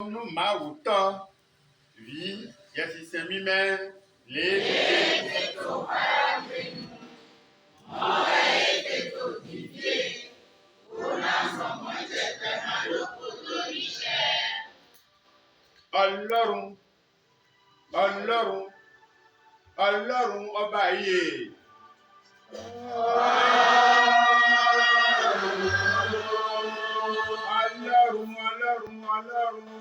Nous m'aoutant, oui, yes, c'est lui-même, les Ọlọ́run, Ọlọ́run, Ọlọ́run ọba iye. Ọlọ́run, Ọlọ́run, Ọlọ́run.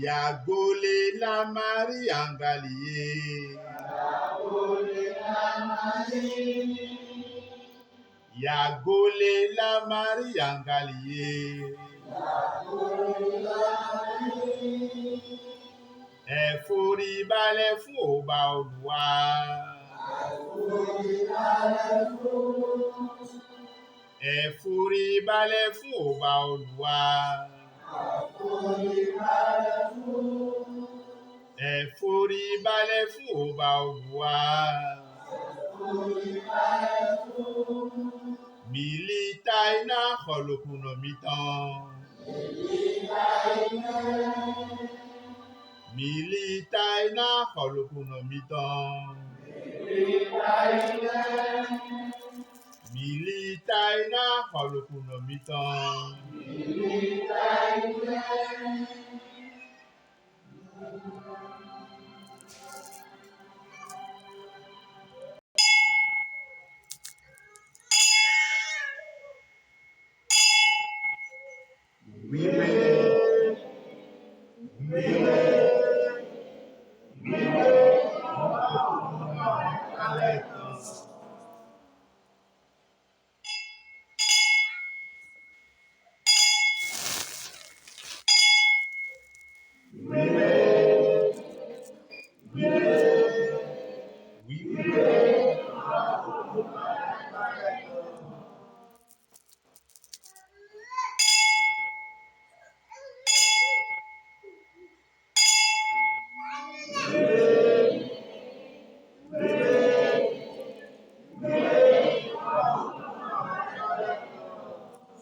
Yagole la Marie Angalié. Yagole la Marie Angalié. Ẹ̀fọ́rí balẹ̀ fún ọba Olúwa. Ẹ̀fọ́rí balẹ̀ fún ọba Olúwa. Ẹ̀fọ́rí balẹ̀ fún ọba Olúwa. Milita iná kọlùkùnà mi tán. Milita iná kọlùkùnà mi tán. Milita iná kọlùkùnà mi tán.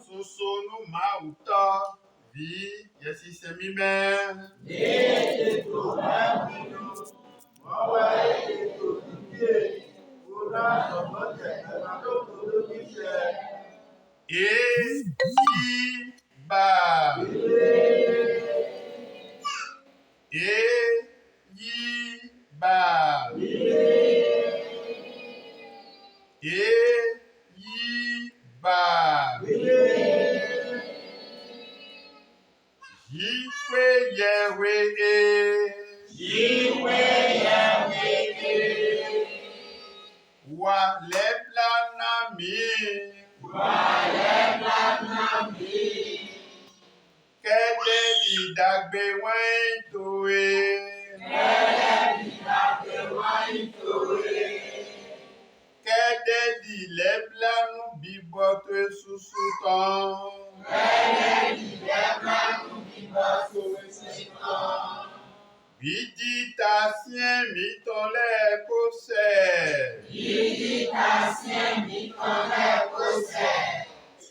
Sosono mauta vi yesisemime. Ba. Ba. Ba. Yiwe Yahweh. Wa leblana mi. Kede idagbe wen towe. Kede di leblanu biboto esusu tan. Bidita sien mi ton le kose.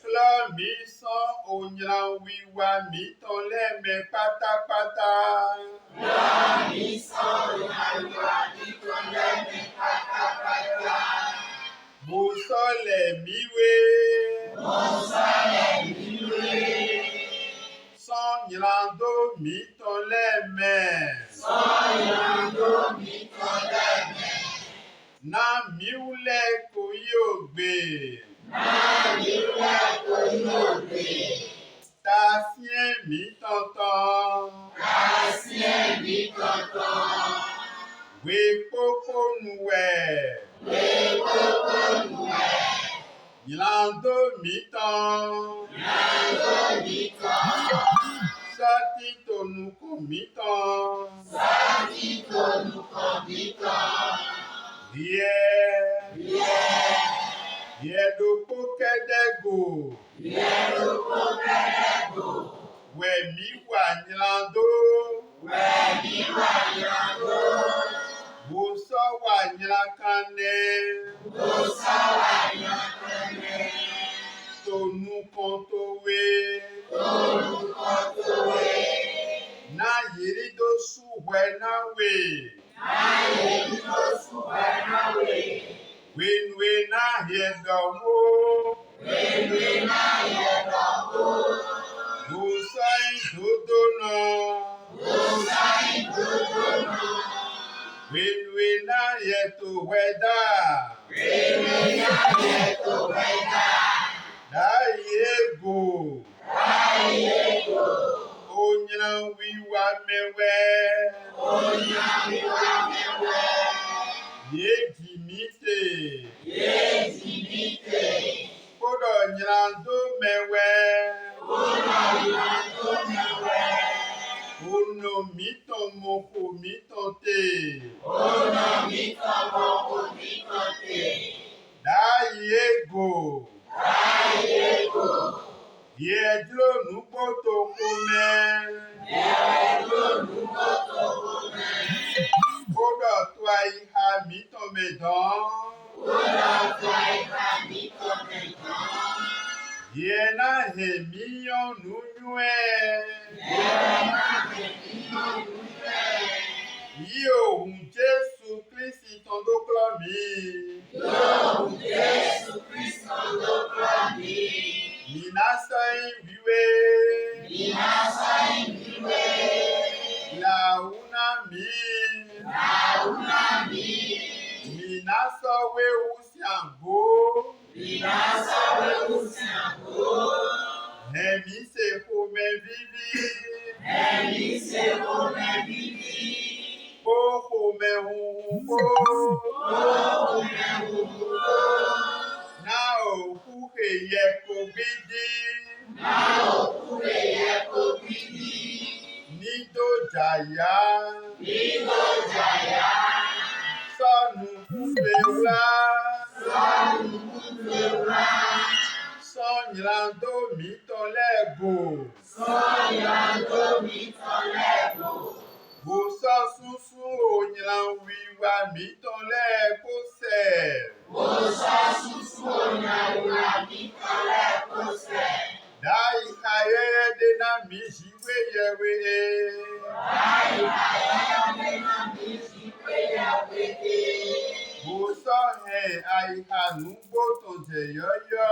Klo mi son onyan wiwa mi ton le me pátápátá. Mo sole miwe. Son yilando mi ton le me. Na miule koyogbe. Ta sien mi tonton. We koko nuwe. Yilando mi ton. Sati tonuko mi ton. Yedoko kedego. We mi wa nyilando. Boso wa nyilakane. Tonuko towe. Na yirido suwe na we. Wenwe na yedomo. Musai dodono. Wenwe na yeto weda. Da ye wiwa mewe. Yedimite. Kodo nyando mewe. Ono mito moko mito te. Dayego. Yedlo nukoto kome. Kodo twai ha mito medon. Yena hemiyon nunywe. Yo Jésus Christ tondo klami. Minasai viwe. La unami. Minasa we usiango. Hemi se kome vivi. Kome hungo. Nao kuke yeko bidi. Nido jaya. Sanu kubewa. Sonyando mitolego. Bosa susu onyan wiwa mitolego se. Dai kaye de na mijiwe yewe. Bosa he aiha nugbo tonje yoyo.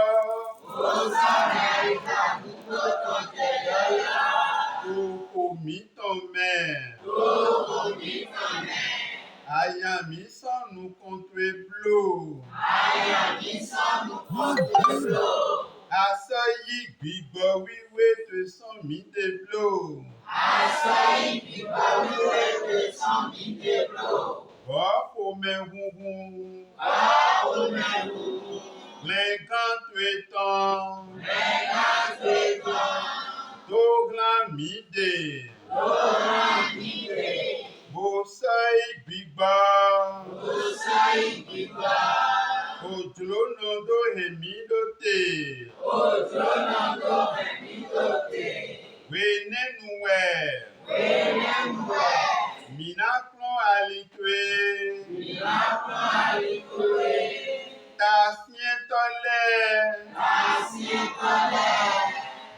Oko mitome. Ayami sonu contre bleu. Asayi gbigbo wiwe te san mi de bleu. Boko me hunhun. Lenkan tuetan. Doglan mide. Bosai gbigba. Ojlono do hemidote. Wenenuwe. Minaklon alitwe. Tasien tole.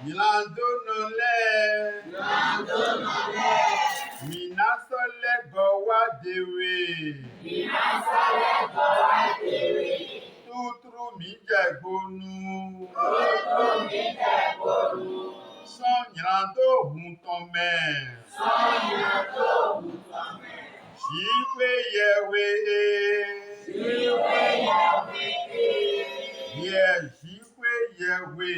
Milandonole. Minasole gowa dewe. Tutru mi jẹgbonu. Sọnyìnrando hun tọmẹ. Ṣìwé yẹwe. Yẹ ṣìwé yẹwe.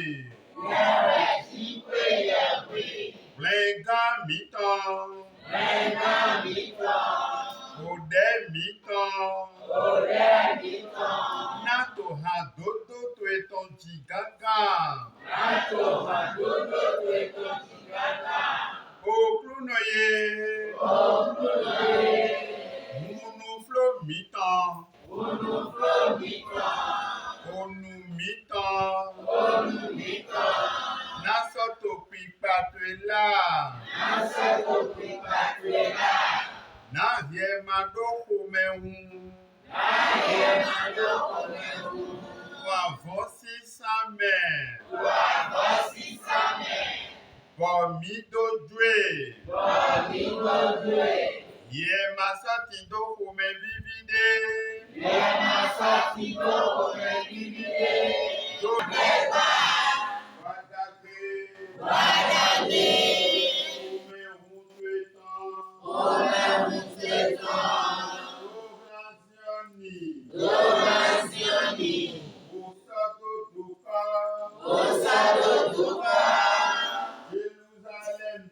Lẹ́gàn mi tán. Òdẹ mi tán. Nato ha dodo to eton ti gangan. Okrunoye. Munu flo mi tán. Onu mi tán. Nasoto pipa tuela. Navie madoko mehun. Wavosi same. Bomi dojwe. Ye masati doko me vivide. Jerusalem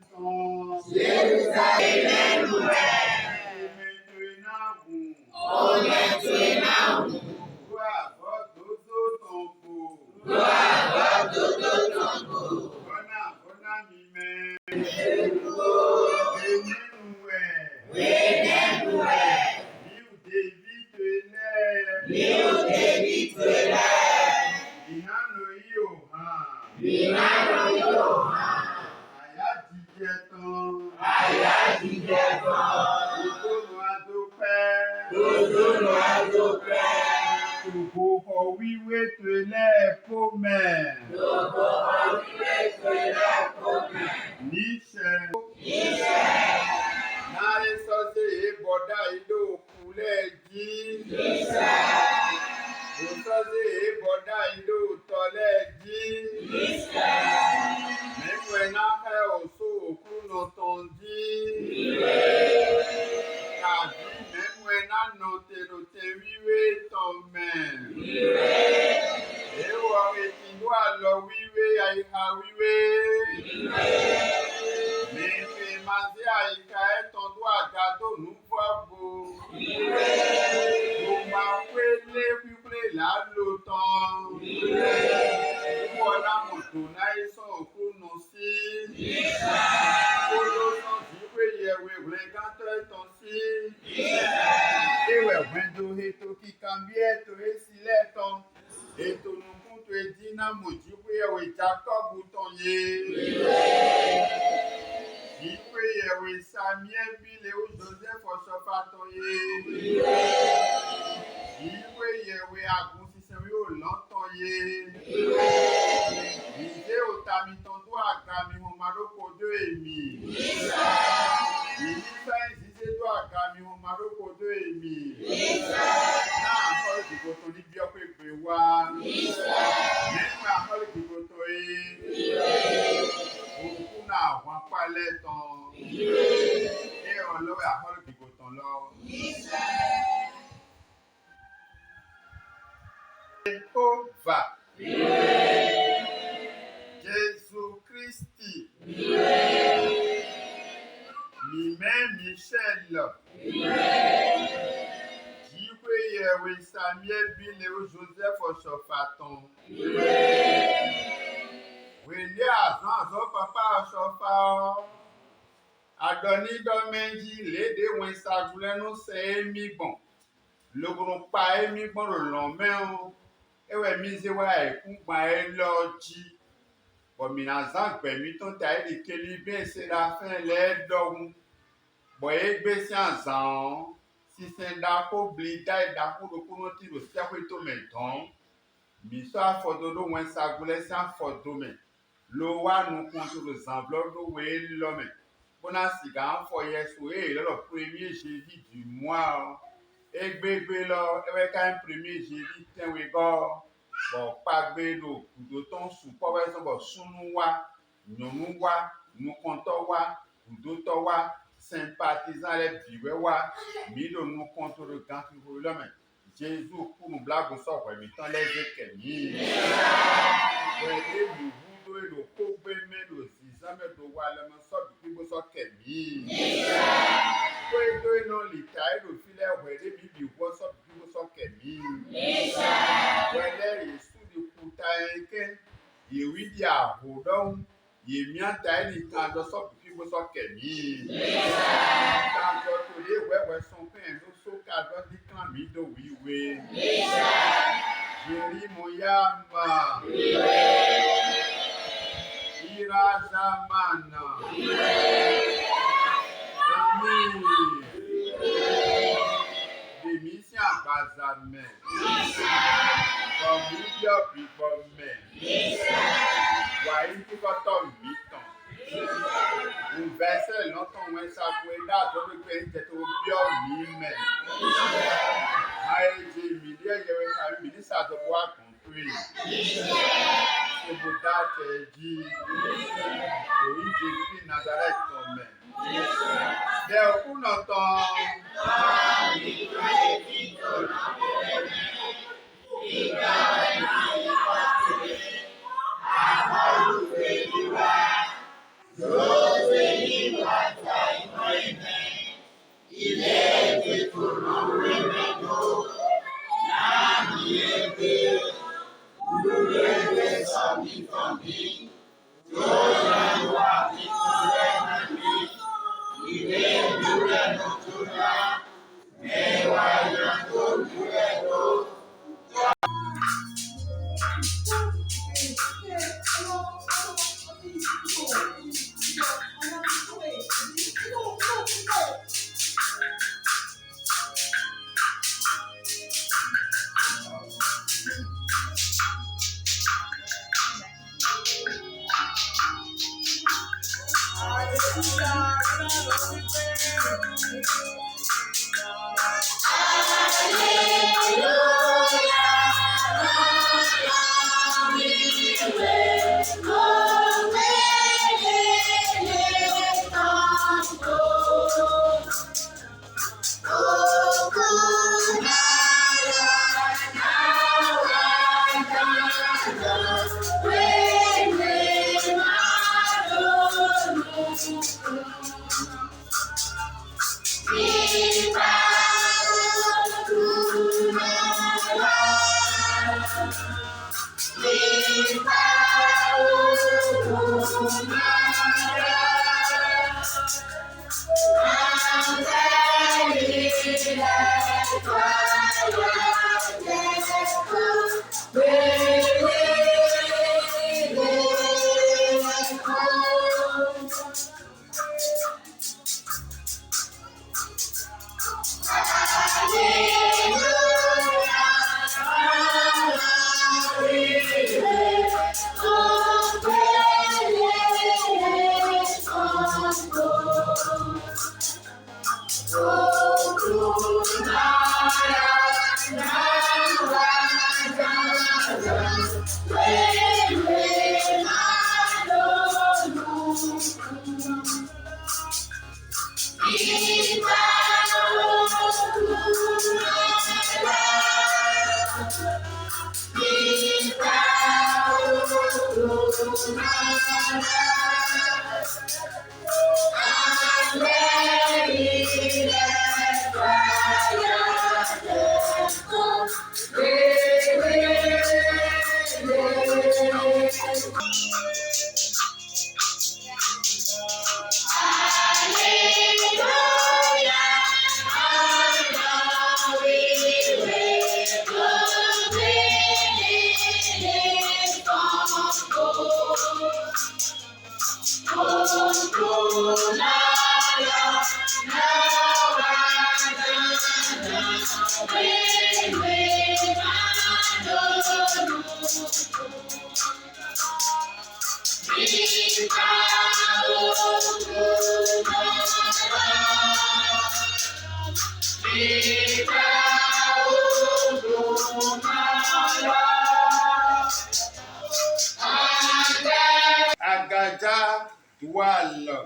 Agaja toile.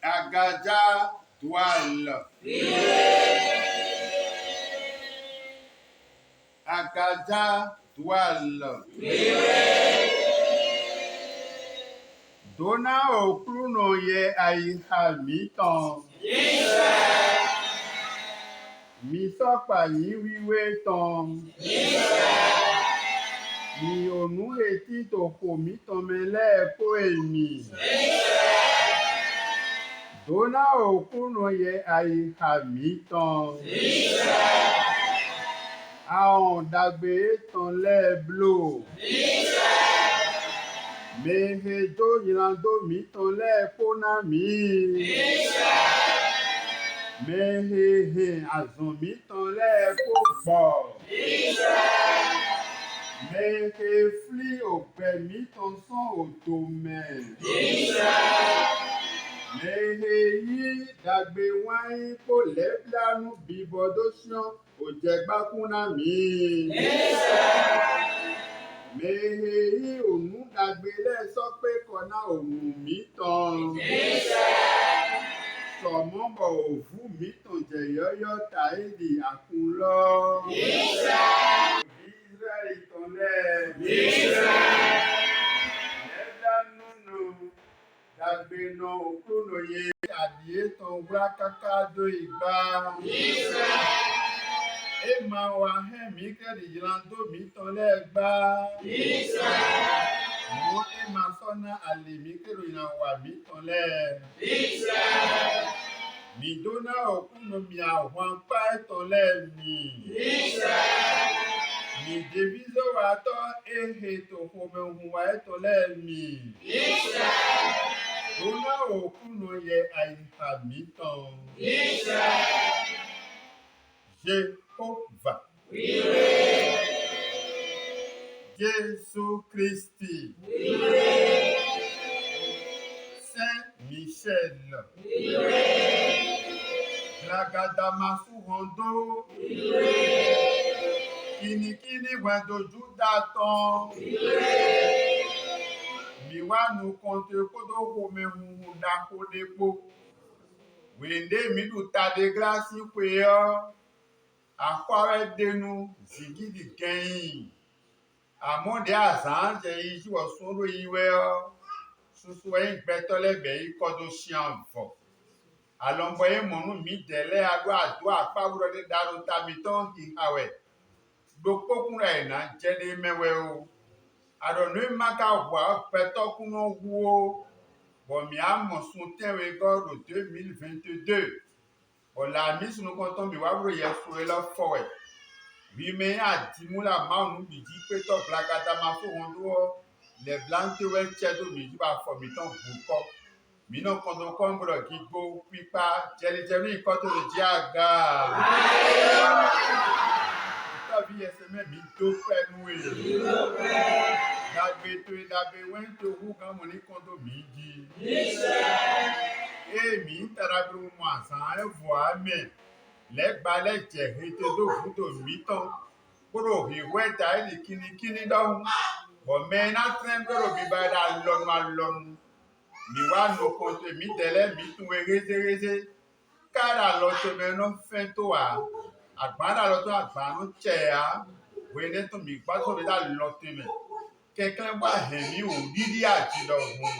Agaja toile. Agaja toile. Dona okruno ye aiha mitan. Misopa yi wiwe ton. Mi onu eti toko mitan mele ko emi. Dona okruno ye aiha mitan. Aon dagbe ton le blo. Mehe do yilando mitan le kona mi. Mehe azon mitan le ko bo. Mehe fli ope mitan son otomen. Mehe yi dagbe wine ko leblanu bibodosyon ojegbakuna mi. Mehe yi onu dagbe le so pe kona onu mitan. Sọmọbọ òfú mitan jẹyọyọ taidi akunlọ. Israel itanlẹ. Ẹ̀dánúnú dagbe no okrono ye adìẹ tan wúrà kàkà do ìgbà. Et ma wa he mi ke di lando mi ton le gba. Israel. Mo e ma sona ali mi ke ro ina wa mi ton le. Israel. Mi dona okuno mi àwọn pa ton le mi. Israel. Mi devizo wa to ehe to home hu wa ton le mi. Israel. Dona okuno ye ai ha mi ton. Israel. Jéhovah. Jésus Christi. Saint Michel. Lagadamasu Hondo. Kini wendo Judaton. Miwanu konte kodo home hu da kodepo. Wende midu tade grasi kweo. Akware denu zigidi gẹ̀yìn. Àmọ́dé àzán jẹ ijú ọ̀sùnrò ìwé ọ́. Susu ẹ̀yìn gbẹ́tọ́lẹ́bẹ̀ yìí kọ́dọ̀ ṣíàn fọ̀. Àlọ́mbọ̀ yìí mọ̀nú mi dẹ̀lẹ́ adó àdó àpáwúrọ̀ ní dáró tàbí tán ìhàwẹ̀. Gbogbo rẹ̀ náà jẹ́ ní mẹ́wẹ́ o. Àdọ̀nù ìmáka wà pẹ̀tọ́kùnà wú o. Bọ̀mí àmọ̀sùn tẹ̀wé gọ́ọ̀rọ̀ 2022. Ọ̀la mi sunu kọ́ntọ́n mi wá wúrò yẹ fúre lọ́fọ̀wẹ̀. Wime adimula maunu biji peto blagada ma fo hondo le blante we chedo mi ba fo mi ton buko mi no kondo kombro gigbo pipa jeli ikoto le jiaga ta bi eseme mi do penu e dagbe wento hu kan mo ni kondo mi ji mi tarabru mo asan e vo ame lẹ́gbàálẹ̀ jẹ̀ ètò ìdókòtò mi tán kúrò ìwé ẹ̀dá ẹ̀lì kíní dọ́hùn ọ̀mẹ́ iná tẹ́ńgọ́rọ̀ bí bá dá lọ́nu níwá nùkọ́ tó mi tẹ̀lé mi tún wé rézérézé káàdà lọ tó mẹ́nu fẹ́ tó wà àgbàdà lọ tó àgbàánú tẹ̀ á wé ní tó mi gbá tó mi dá lọ tó mẹ́ kẹ́kẹ́ wá hẹ̀mí ò dídí àjìlọ hùn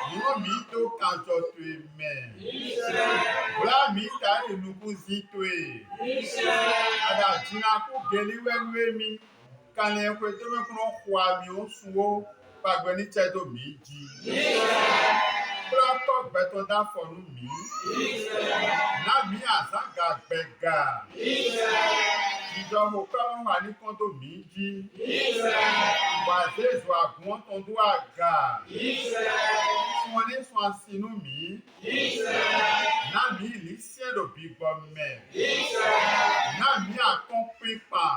níwọ̀n mi tó kájọ tó mẹ́. Bla mi ta enugu zitwe. Ada jina ku geli wewe mi. Kane kwe to me kuno kwa mi osuo. Pagbe ni chedo mi ji. Bla to beto da fonu mi. Na mi azaga bega. Ijo mo ka wa ni konto mi ji. Wa zezo agun ton do aga. Soane so asinu mi. Na mi li siedo bigbo me. Na mi akompipa.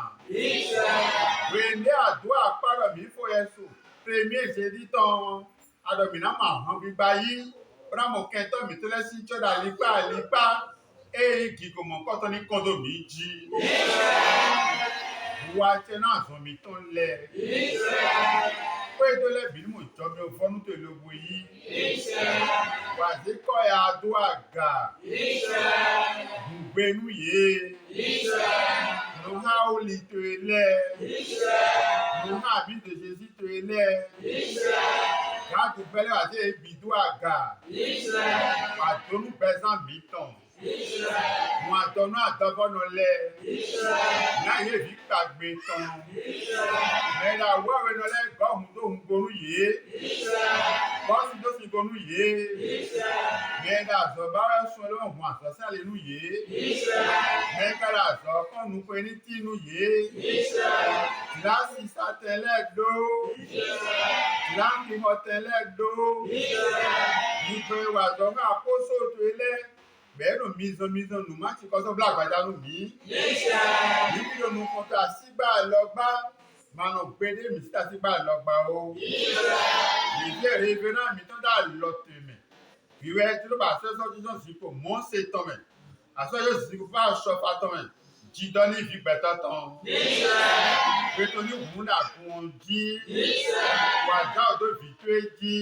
Wende ado aparo mi fo yesu. Premier jediton. Adomina ma han gbigba yi. Ora mo kento mi to lesi choda lipa. Gigo mo koto ni kondo mi ji. Wa che na so mi ton le. Pé tó lẹ́bìí mò ń jọ mi ò fọ́nú tó lóbo yìí. Wàdí kọ́ ẹ̀ adó àgà. Gbùgbénú yé. Ló há ó lè tó ilẹ̀. Ló há àbí tòṣe sí tó ilẹ̀. Gáàtò pẹ́lẹ́ wà sí ebi tó àgà. Àtọ́nú pẹ́sàn mi tàn. Mo àtọ́nú àtọ́fọ́nà lẹ̀. Láyé fi kàgbé tán. Mẹ́ra wọ́ọ̀rẹ́ náà lẹ́gbàá òun tó ń gbónú yìí. Bọ́sì tó sì gbónú yìí. Mẹ́ra àṣọ bára sún ọlọ́run àṣọ́sálẹ̀ inú yìí. Mẹ́kàrà àṣọ kọ́nù pé ní tínú yìí. Tìláṣì sátẹ̀lẹ́gbó. Tìláṣì mọ̀tẹ̀lẹ́gbó. Nígbè wà tọ́ka àkóso tó ilé. Bẹ́ẹ̀rù mizan nù má ti kọ́ sọ́bùlà àgbàdánù mi. Níbi ònù kọ́tà sígbà lọ́gbà. Mano gbede mi síta sígbà lọ́gbà o. Ìdí èrè ife náà mi tó dà lọ tèmẹ̀. Ìwé tí ló bá fẹ́ sọ́jú náà sí kò mọ́ ṣe tán mẹ̀. Àṣọ yóò sì kó fà ṣọ fa tán mẹ̀. Jídọ́ ní ìfi gbẹ̀tọ́ tán. Pé tó ní wúlà fún wọn jí. Wàjá ọ̀dọ́ fi tó é jí.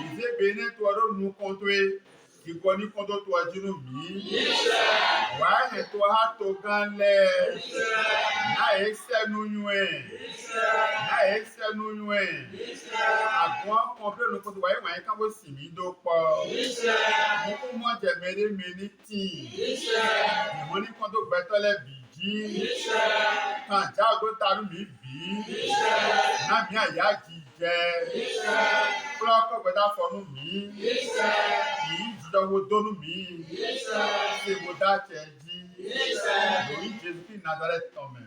Ìdí ègbè ní tó ọdún nu kan tó é. Ìgbọ́ ní kan tó ọjọ́ mi. Why to have to gun there? Na ese no yuen. Na ese no yuen. Agora comprei no quando vai can we see me do po. Mo mo je many things. The money quando better le bigi. Kan ja go taru mi bi. Na mi aya jije. Flock better for no me. Yi jido wo donu mi. Se mo da cheji. Lórí Jésù kí Nazareth tọmẹ.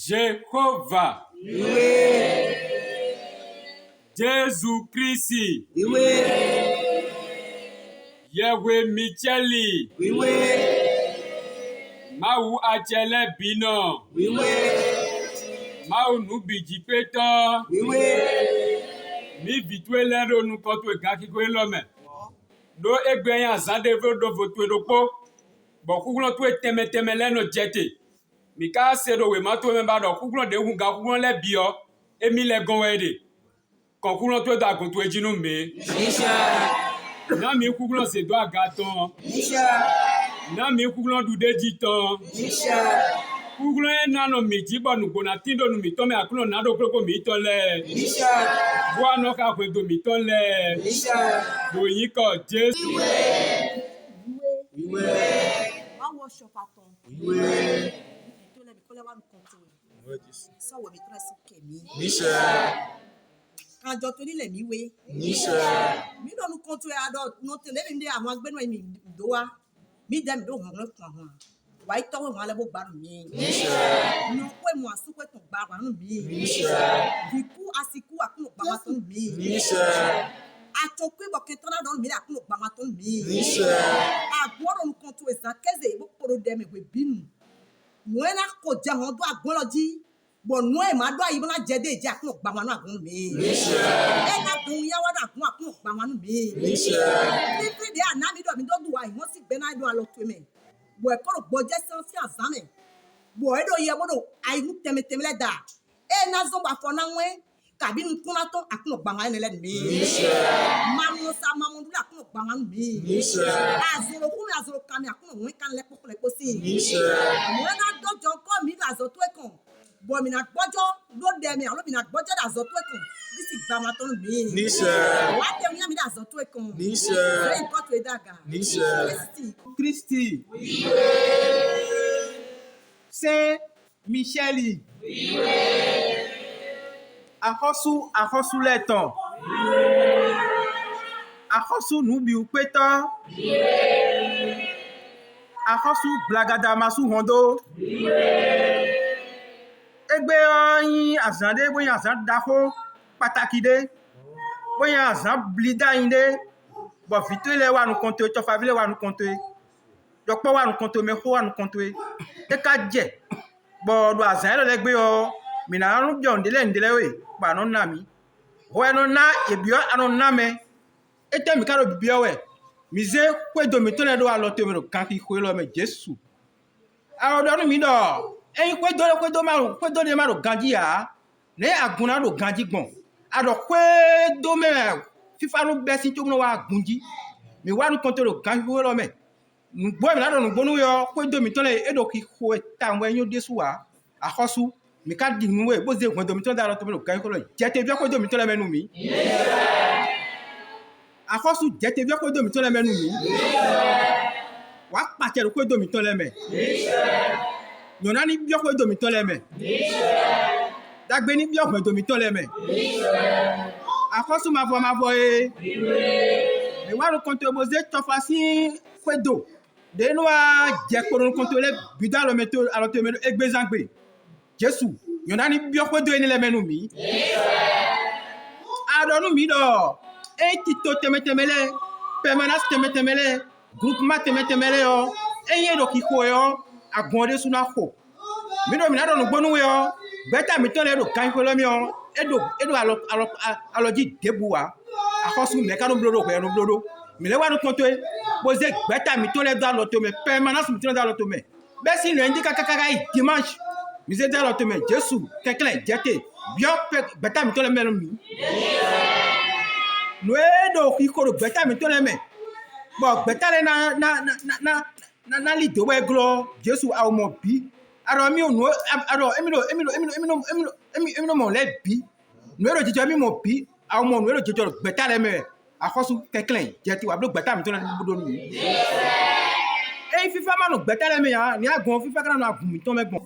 Jéhovah. Jésus-Christ. Yahweh Micheli. Maou Achele Bino. Maou Nubiji Peto. Mi vitwe lero nu koto gaki kwe lome. Do egbe ya zande do votwe do po. Bokugulo tu teme leno jete. Mika sedo we mato memba do kugulo de hunga kugulo le bio. Emi le gonwede. Konkulo tu da goto ejinu me. Na mi kugulo se do agaton. Na mi kugulo du deji ton. Kugulo na no mi jibo nu gona tindo nu mi tome akulo na do proko mi tole. Bua no ka kwe do mi tole. Bo yin ko Jesu. I worship at all. To let me call one control. So we try to keep me. Quand je te dis les miwe. Mi don't nous contrôler ado no te le ndi àwọn agbe no mi do wa. Mi dem do hon kan hon. Wa ito we wale bo gba mi. No pe mo asu pe ton gba wa nu mi. Biku asiku akun gba wa ton mi. Atokwe bo ketana don mi akun gba wa ton mi. Agoro nous contrôler ça keze bo poro dem we binu. Nwena ko je hon do agboloji. Bon no e ma do ayi bona jede je akun gba wa nu agun mi. E na dun ya wa akun gba wa nu mi. If they are na mi do do wa won si gbe na do alo to me. Bo e ko gbo je san si azame. Bo e do ye bo do ayi teme le da. E na zo ba fo na wen kabini kuna to akuno gbanga ne le mi mamu sa mamu du akuno gbanga mi azoro kumi azoro kami akuno wi kan le pokole posi mo na dojo ko mi la zo to e kan bo mi na gbojo lo de mi alo mi na gbojo da zo to e kan bisi gbanga to mi wa de mi da zo to e kan se nko to e daga Christy Saint Michel Ahosu leton Ahosu nubi upeta Ahosu blagada masu hondo egbe yin azande boyan azan dafo pataki de boyan azan blida inde bo fitu le wa nu konto to favile wa nu konto dokpo wa nu konto me ho wa nu konto e ka je bo do azan le gbe o mina ru jo ndele we pa no na mi ho eno na ebio anu na me ete mi karo bibio we mi ze kwedo mi to le do wa lo te mi ro kan ki ko lo me Jesu aro do mi do eyin kwedo le ma ro ganji ya ne agunna ro ganji gbon ado kwedo me fifa no besi to no wa gunji mi wa nu konto ro ganji ko lo me nugbo mi la do nugbo nu yo kwedo mi to le edo ki ko ta nwe yin Jesu wa ahosu mi ka di nuwe bo ze kwedo mi to da lo to mi ro ganji ko lo jete bi kwedo mi to le menu mi ahosu jete bi kwedo mi to le menu mi wa pa che ro kwedo mi to le me yona ni bi kwedo mi to le me dagbe ni bi kwedo mi to le me ahosu ma vo e mi wa ro konto bo ze to fa si kwedo de no a je ko ro konto le bi da lo meto alo te me egbezangbe Jesu yona ni bi kwedo ni le menu mi adonu mi do e ti to temetemele permanence temetemele groupement temetemele yo eye do ki ko yo agbonde suna ko mi do mi na do no gbonu yo beta mi to le do kan ko lo mi o edo alo ji debuwa akosu me ka no blodo ko no blodo mi le wa no konto e bo ze beta mi to le do alo to me permanence mi to le do alo to me be si le ndi kakaka dimanche mi ze do alo to me Jesu kekle jete bio beta mi to le melo mi no edo ki ko beta mi to le me bo beta le na li do we glo Jesu a mo bi aro mi o no aro emi no mo le bi no ero jijo mi mo bi a mo no ero jijo beta le me akosu keklen jeti wa blo beta mi to le budo ni e fifa ma no beta le me ya ni agun fifa kana no agun mi to me gbon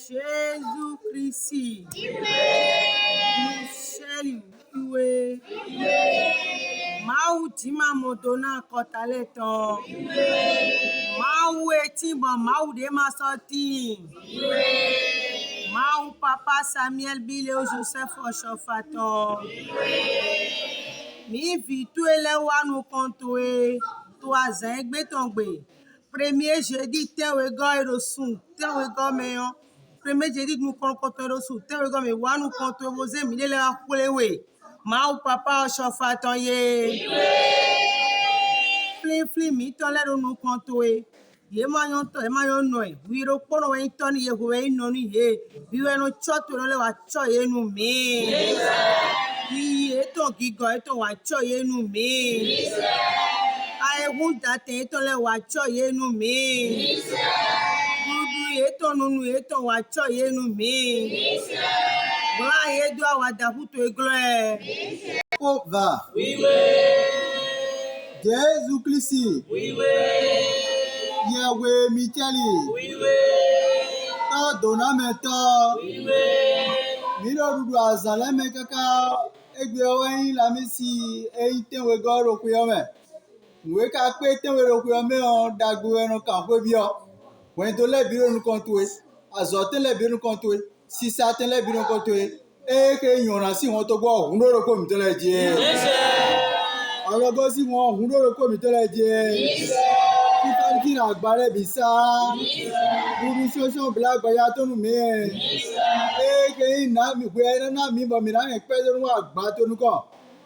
Jésus Christ Michel iwe Mau tima modona kotale ton Mau etimbo mau de masoti Mau papa Samuel Bileo Joseph Oshofaton Mi vitu ele wanu kontoe to azan egbe tongbe premier jeudi tewe go erosun tewe go meyon premier jeudi nu konto erosun tewe go me wanu konto boze mi le akolewe Mau papa Oshofaton ye fli mi to le nu konto e ye ma yon to e ma yon no e wi ro pono we to ni ye ho we no ni ye bi we no cho to le wa cho ye nu mi ye to gigo e to wa cho ye nu mi ai hunta te to le wa cho ye nu mi dudu ye to nu ye to wa cho ye nu mi bla ye do wa da huto e glo Oh, va. Oui. Jésus Christ. Oui. Yahweh Micheli. Oui. Ta dona meta. Oui. Miro dudu azale me kaka. Egbe owen la misi tenwe goro kuyome. Nwe ka pe tenwe ro kuyome on dagbo eno kan pe bio. Wen to le biro nu kontwe. Azote le biro nu kontwe. Si sa ten le biro nu kontwe. Ke yona si won to gbo hun ro ko mi to le je. Ologo si won hun ro ko mi to le je. Ki na agbare bi sa. Buru social black baya to nu me. Ke na mi we na mi bo mi na pe do nu agba to nu ko.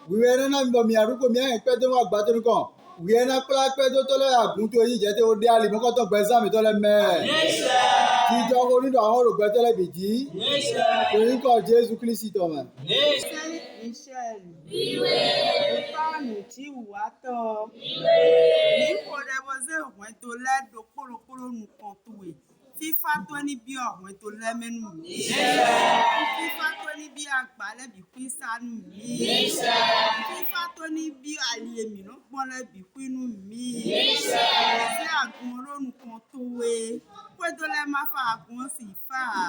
We na mi bo mi aruko mi pe do nu agba to nu ko. We na pla pe do to le agun to yi je te o de ali mo ko to gbe sa mi to le me. Jíjọ́ onídọ̀ àwọn olùgbẹ́tẹ́lẹ̀ bìjí. Orúkọ Jésù Kristi tọ̀mẹ̀. Michel. Ìfáànù tí ìwà tọ̀. Nípò dẹ́bọ̀sẹ̀ òun tó lẹ́dọ̀ kólókóló nìkan tó wè. Fífá tó ní bí ọ̀hún tó lẹ́mẹ́nu mi. Fífá tó ní bí àgbà lẹ́bi pín sánú mi. Fífá tó ní bí àlè mi ló pọ́n lẹ́bi pínú mi. Ṣé àgùn olóhùn kan tó wé? Pétó lẹ́ máa fa àgùn sì fà á.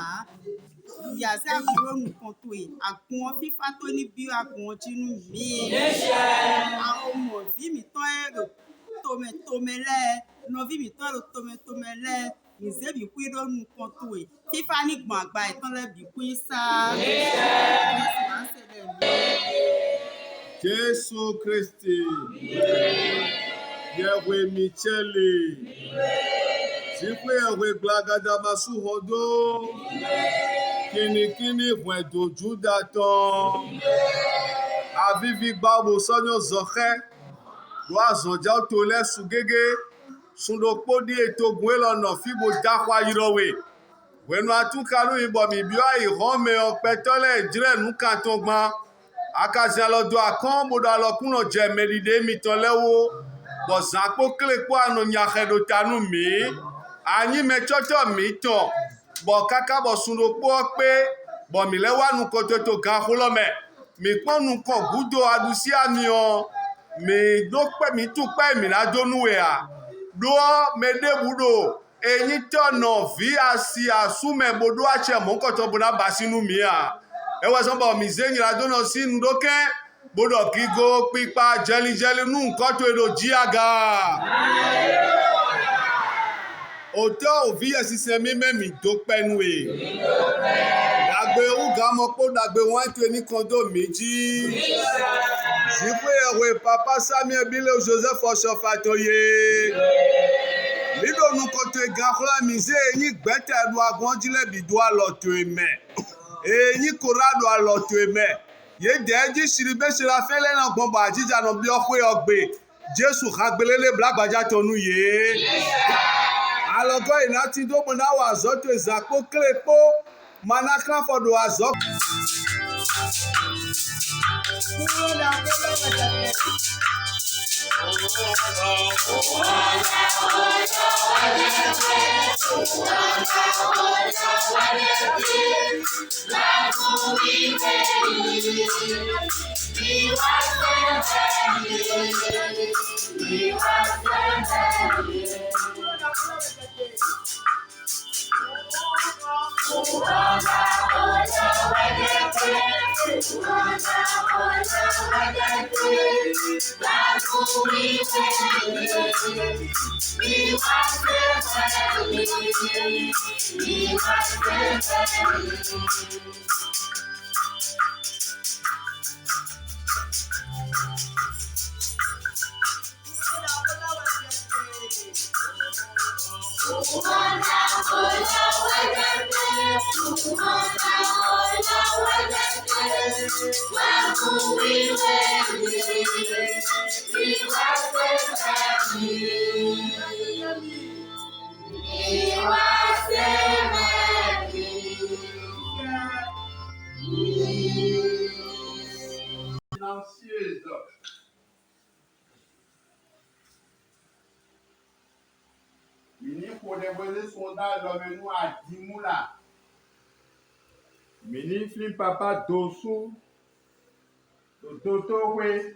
Ìyá sí àgùn olóhùn kan tó wé. Àgùn fífá tó ní bí àgùn tínú mi. Àwọn ọmọ bí mi tán èrò tòmẹ́tòmẹ́lẹ́. Nọ́bí mi tán èrò tòmẹ́tòmẹ́lẹ́. Nìzẹ́bì pín lónú kan tó wè. Fífá nígbọ̀n àgbà ìtàn lẹ́bì pín sáá. Jésù Kristi. Yẹ̀wé Michele. Sípé ẹ̀wé gbàgádà Masu Hodo. Kìnìkìnì ìwọ̀n ẹ̀dọ̀jú dàtàn. Àbíbí gbàgbó sọ́nyọ̀ zọ̀kẹ́. Lọ́ àzọ̀já tó lẹ́sùn gégé. Sundokpo di etogun elɔnɔ fibo daxɔ ayirɔwe wenu atukanu yibɔ mi bio ayi xɔme ɔkpɛtɔlɛ dzre nukatɔgba akazi alɔ do akɔ bodo alɔ kunɔ dze meɖiɖe mitɔ lɛ wo bɔzakpo klekpo anɔ nyaxe ɖo tanu mi anyimetsɔtsɔ mi tɔ bɔ kaka bɔ sundokpo kpe bɔ mi lɛ wanu kɔtɔtɔ gaxolɔ me mi kpɔnu kɔ gudo aɖusi amiɔ mi do kpe mi tu kpe mi na do nuwea. Doa medebudo enyitɔ nɔvi asi asume bodo atse mɔkɔtɔ bona basinu mia ewɔsɔbɔ mizenyira donɔ si nudoke bodo kigo kpikpa jelijeli nu nkɔtɔ edo dziaga otɔ ovi esise mi mɛ mi do kpɛnue dagbe ugamɔkpo dagbe wɔn eto eni kɔndo mi dzi zikpe ewe papa Samuel bile Joseph ɔsɔfatɔ ye. Lido nukoto gaxla mize enyi gbete do agbonjile bido aloto eme enyi korado aloto eme ye deji siribe sira fele na gbon ba jija no bi okwe ogbe Jesu khagbelele blagbaja tonu ye alogo inati do mo na wa zoto ezapo klepo manakra fodo azok Ministre papa dosu toto we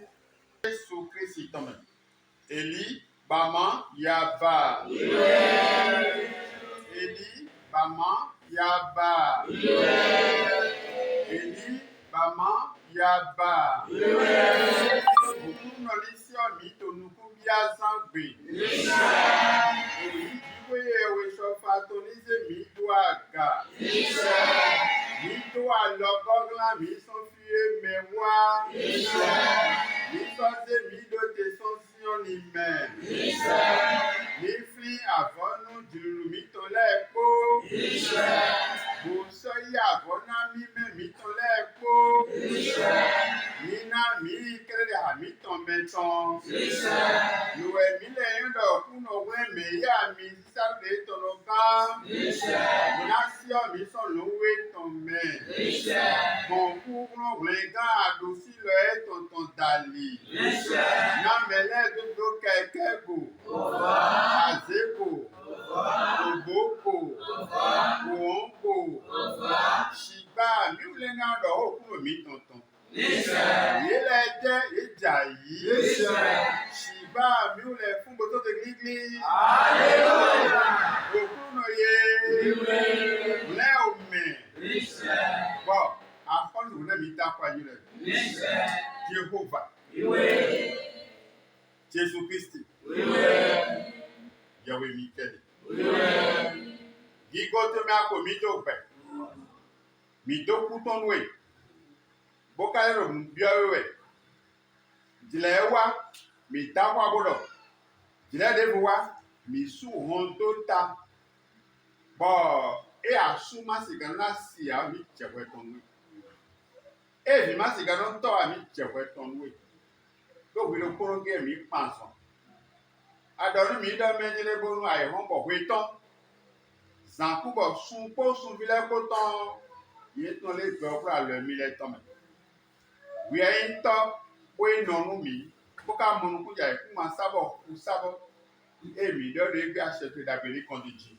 Jésus Christ tome Eli bama yaba Eli bama yaba Eli bama yaba Okuno lisi omi tonuku bia sangbe Eli diwe ewe sofa tonize mi duaga Mi to alogogla mi son fie mewa Mi son se mi do te son sion ni me Mi fi avonu diru mi to lepo Bo so yi avona mi me mi to lepo Mi na mi krede ha mi ton meton Luwe mi le yondo kuno we meilleur ami, ça de ton cas. Nation, mi sont loués ton main. Bon, pour les gars, aussi le ton dali. Na mele do kekego. Azeko. Oboko. Oombo. Shiba, mi ò lè ní àdọ̀ òkúrò mi tuntun. Yìí lẹ jẹ́ ìjà yìí. Shiba, mi ò lè fún gbogbo tó gígí. Òkúrò yé. Lẹ́ òmè. Bọ̀, àfọ́nù náà mi dá pa yìí rẹ̀. Jehovah. Jésù Kristi. Yahweh Mikeli. Gígó tó mi àpò mi tó pẹ̀. Mi tó kú tán wẹ̀. Bókálẹ̀ rò mú bí ọ̀rẹ́ wẹ̀. Jìlẹ̀ wá, mi dáwọ́ agbọ́dọ̀. Jìlẹ̀ dé bu wá, mi sùn hàn tó ta. Bọ̀ ẹ àsún má sì gan náà sì á mi jẹ̀wẹ́ tán wẹ̀. Ẹ mi má sì gan náà tọ́ àmì jẹ̀wẹ́ tán wẹ̀. Lóògùn ló kóró gé mi pàǹsàn. Adọ̀rí mi dán méjìlél bónú àìhàn bọ̀ wé tán. Zànkúbọ̀ sun kó sun filẹ̀ kó tán. Yìí tán lè gbẹ ọkọ àlọ́ mi lẹ tán mẹ. Wíyá yín tọ́ pé nọ̀nù mi kó ká mọ̀nù kújà yìí fún wa sábọ̀ kú sábọ̀. Èmi lọ́dọ̀ ẹgbẹ́ aṣètò ìdàgbèrè kan di jì.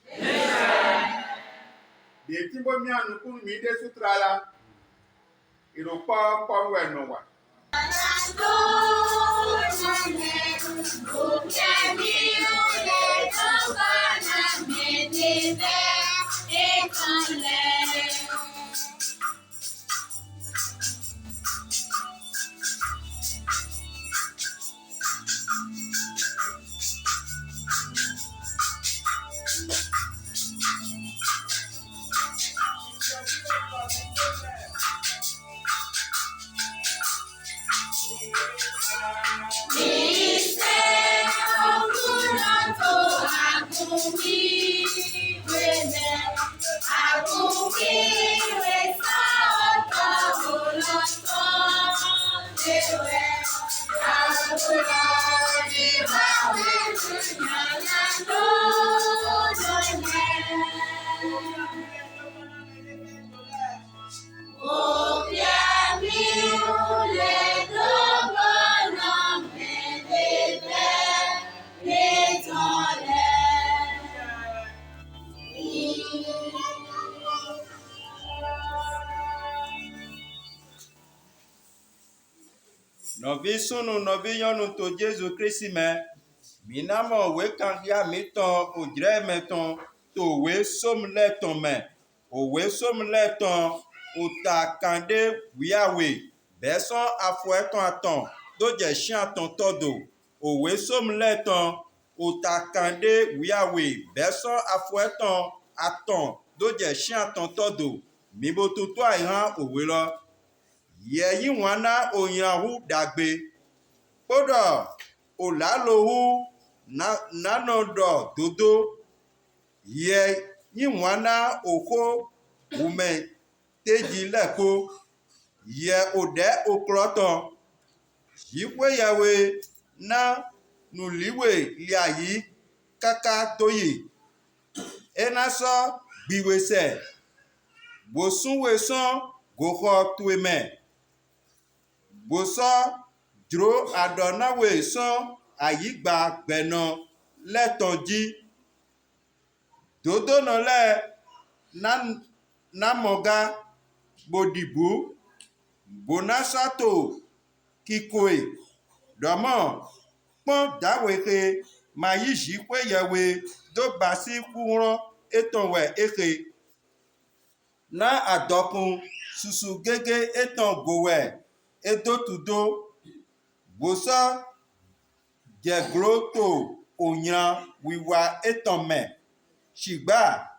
Dèé tí bó mi ànú kúrú mi dé sútra la. Ìrọ̀pọ̀ pọ̀rù ẹ̀nà wà. Nɔvi sunu nɔvi nyɔnu to Jesu Kristi me. Minamɔ we kankia mi tɔn odzre me tɔn to we som le tɔn me. O we som le tɔn o ta kan de wiawe. Bɛsɔn afɔ etɔn atɔn do dze si atɔn tɔ do. O we som le tɔn o ta kan de wiawe. Bɛsɔn afɔ etɔn atɔn do dze si atɔn tɔ do. Mibototo ayihan o we lɔ. Yẹ̀yí wọn ná òyìnbó dàgbé kódọ̀ òlàlówó nánàdọ̀ dòdó yẹ̀yí wọn ná òkó wùmẹ̀ tẹ́jì lẹ́kọ́ yẹ òdẹ́ òkúrọ́tọ̀ yíwéyàwó ná nùlíwé liayi kàkà tóyè ẹ̀nà sọ gbìwèsẹ̀ gbòsúnwèsán gòkò tuemẹ̀. Bosɔ dro adɔnawe sɔn ayigba gbɛnɔ lɛtɔdzi dodonɔ lɛ namɔga gbodibu bonasato kikoe dɔmɔ kpɔn dawexe mayizi ƒeyewe do basi kuŋlɔ etɔwɛ exe na adɔkun susu gege etɔn gowɛ. Edo tudo bosɔ dzeglo to onya wiwa etɔme sigba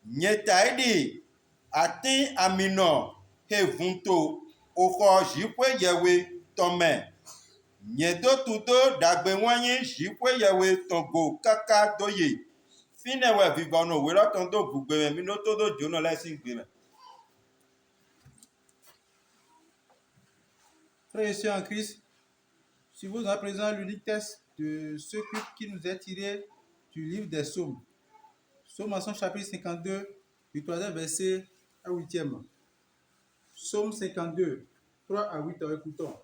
nyeta eɖi ati aminɔ hevunto oxɔ zikwe yewe tɔme nyedo tudo dagbe wanyi zikwe yewe tɔgo kaka doye finewɛ vivɔno werɔtɔn do bugbeme minoto do dzonɔ lɛ si gbeme. Frères et sœurs en Christ, suivons à présent l'unique texte de ce culte qui nous est tiré du livre des Psaumes. Psaume à son chapitre 52, du 3e verset à 8e. Psaume 52, 3 à 8, écoutons.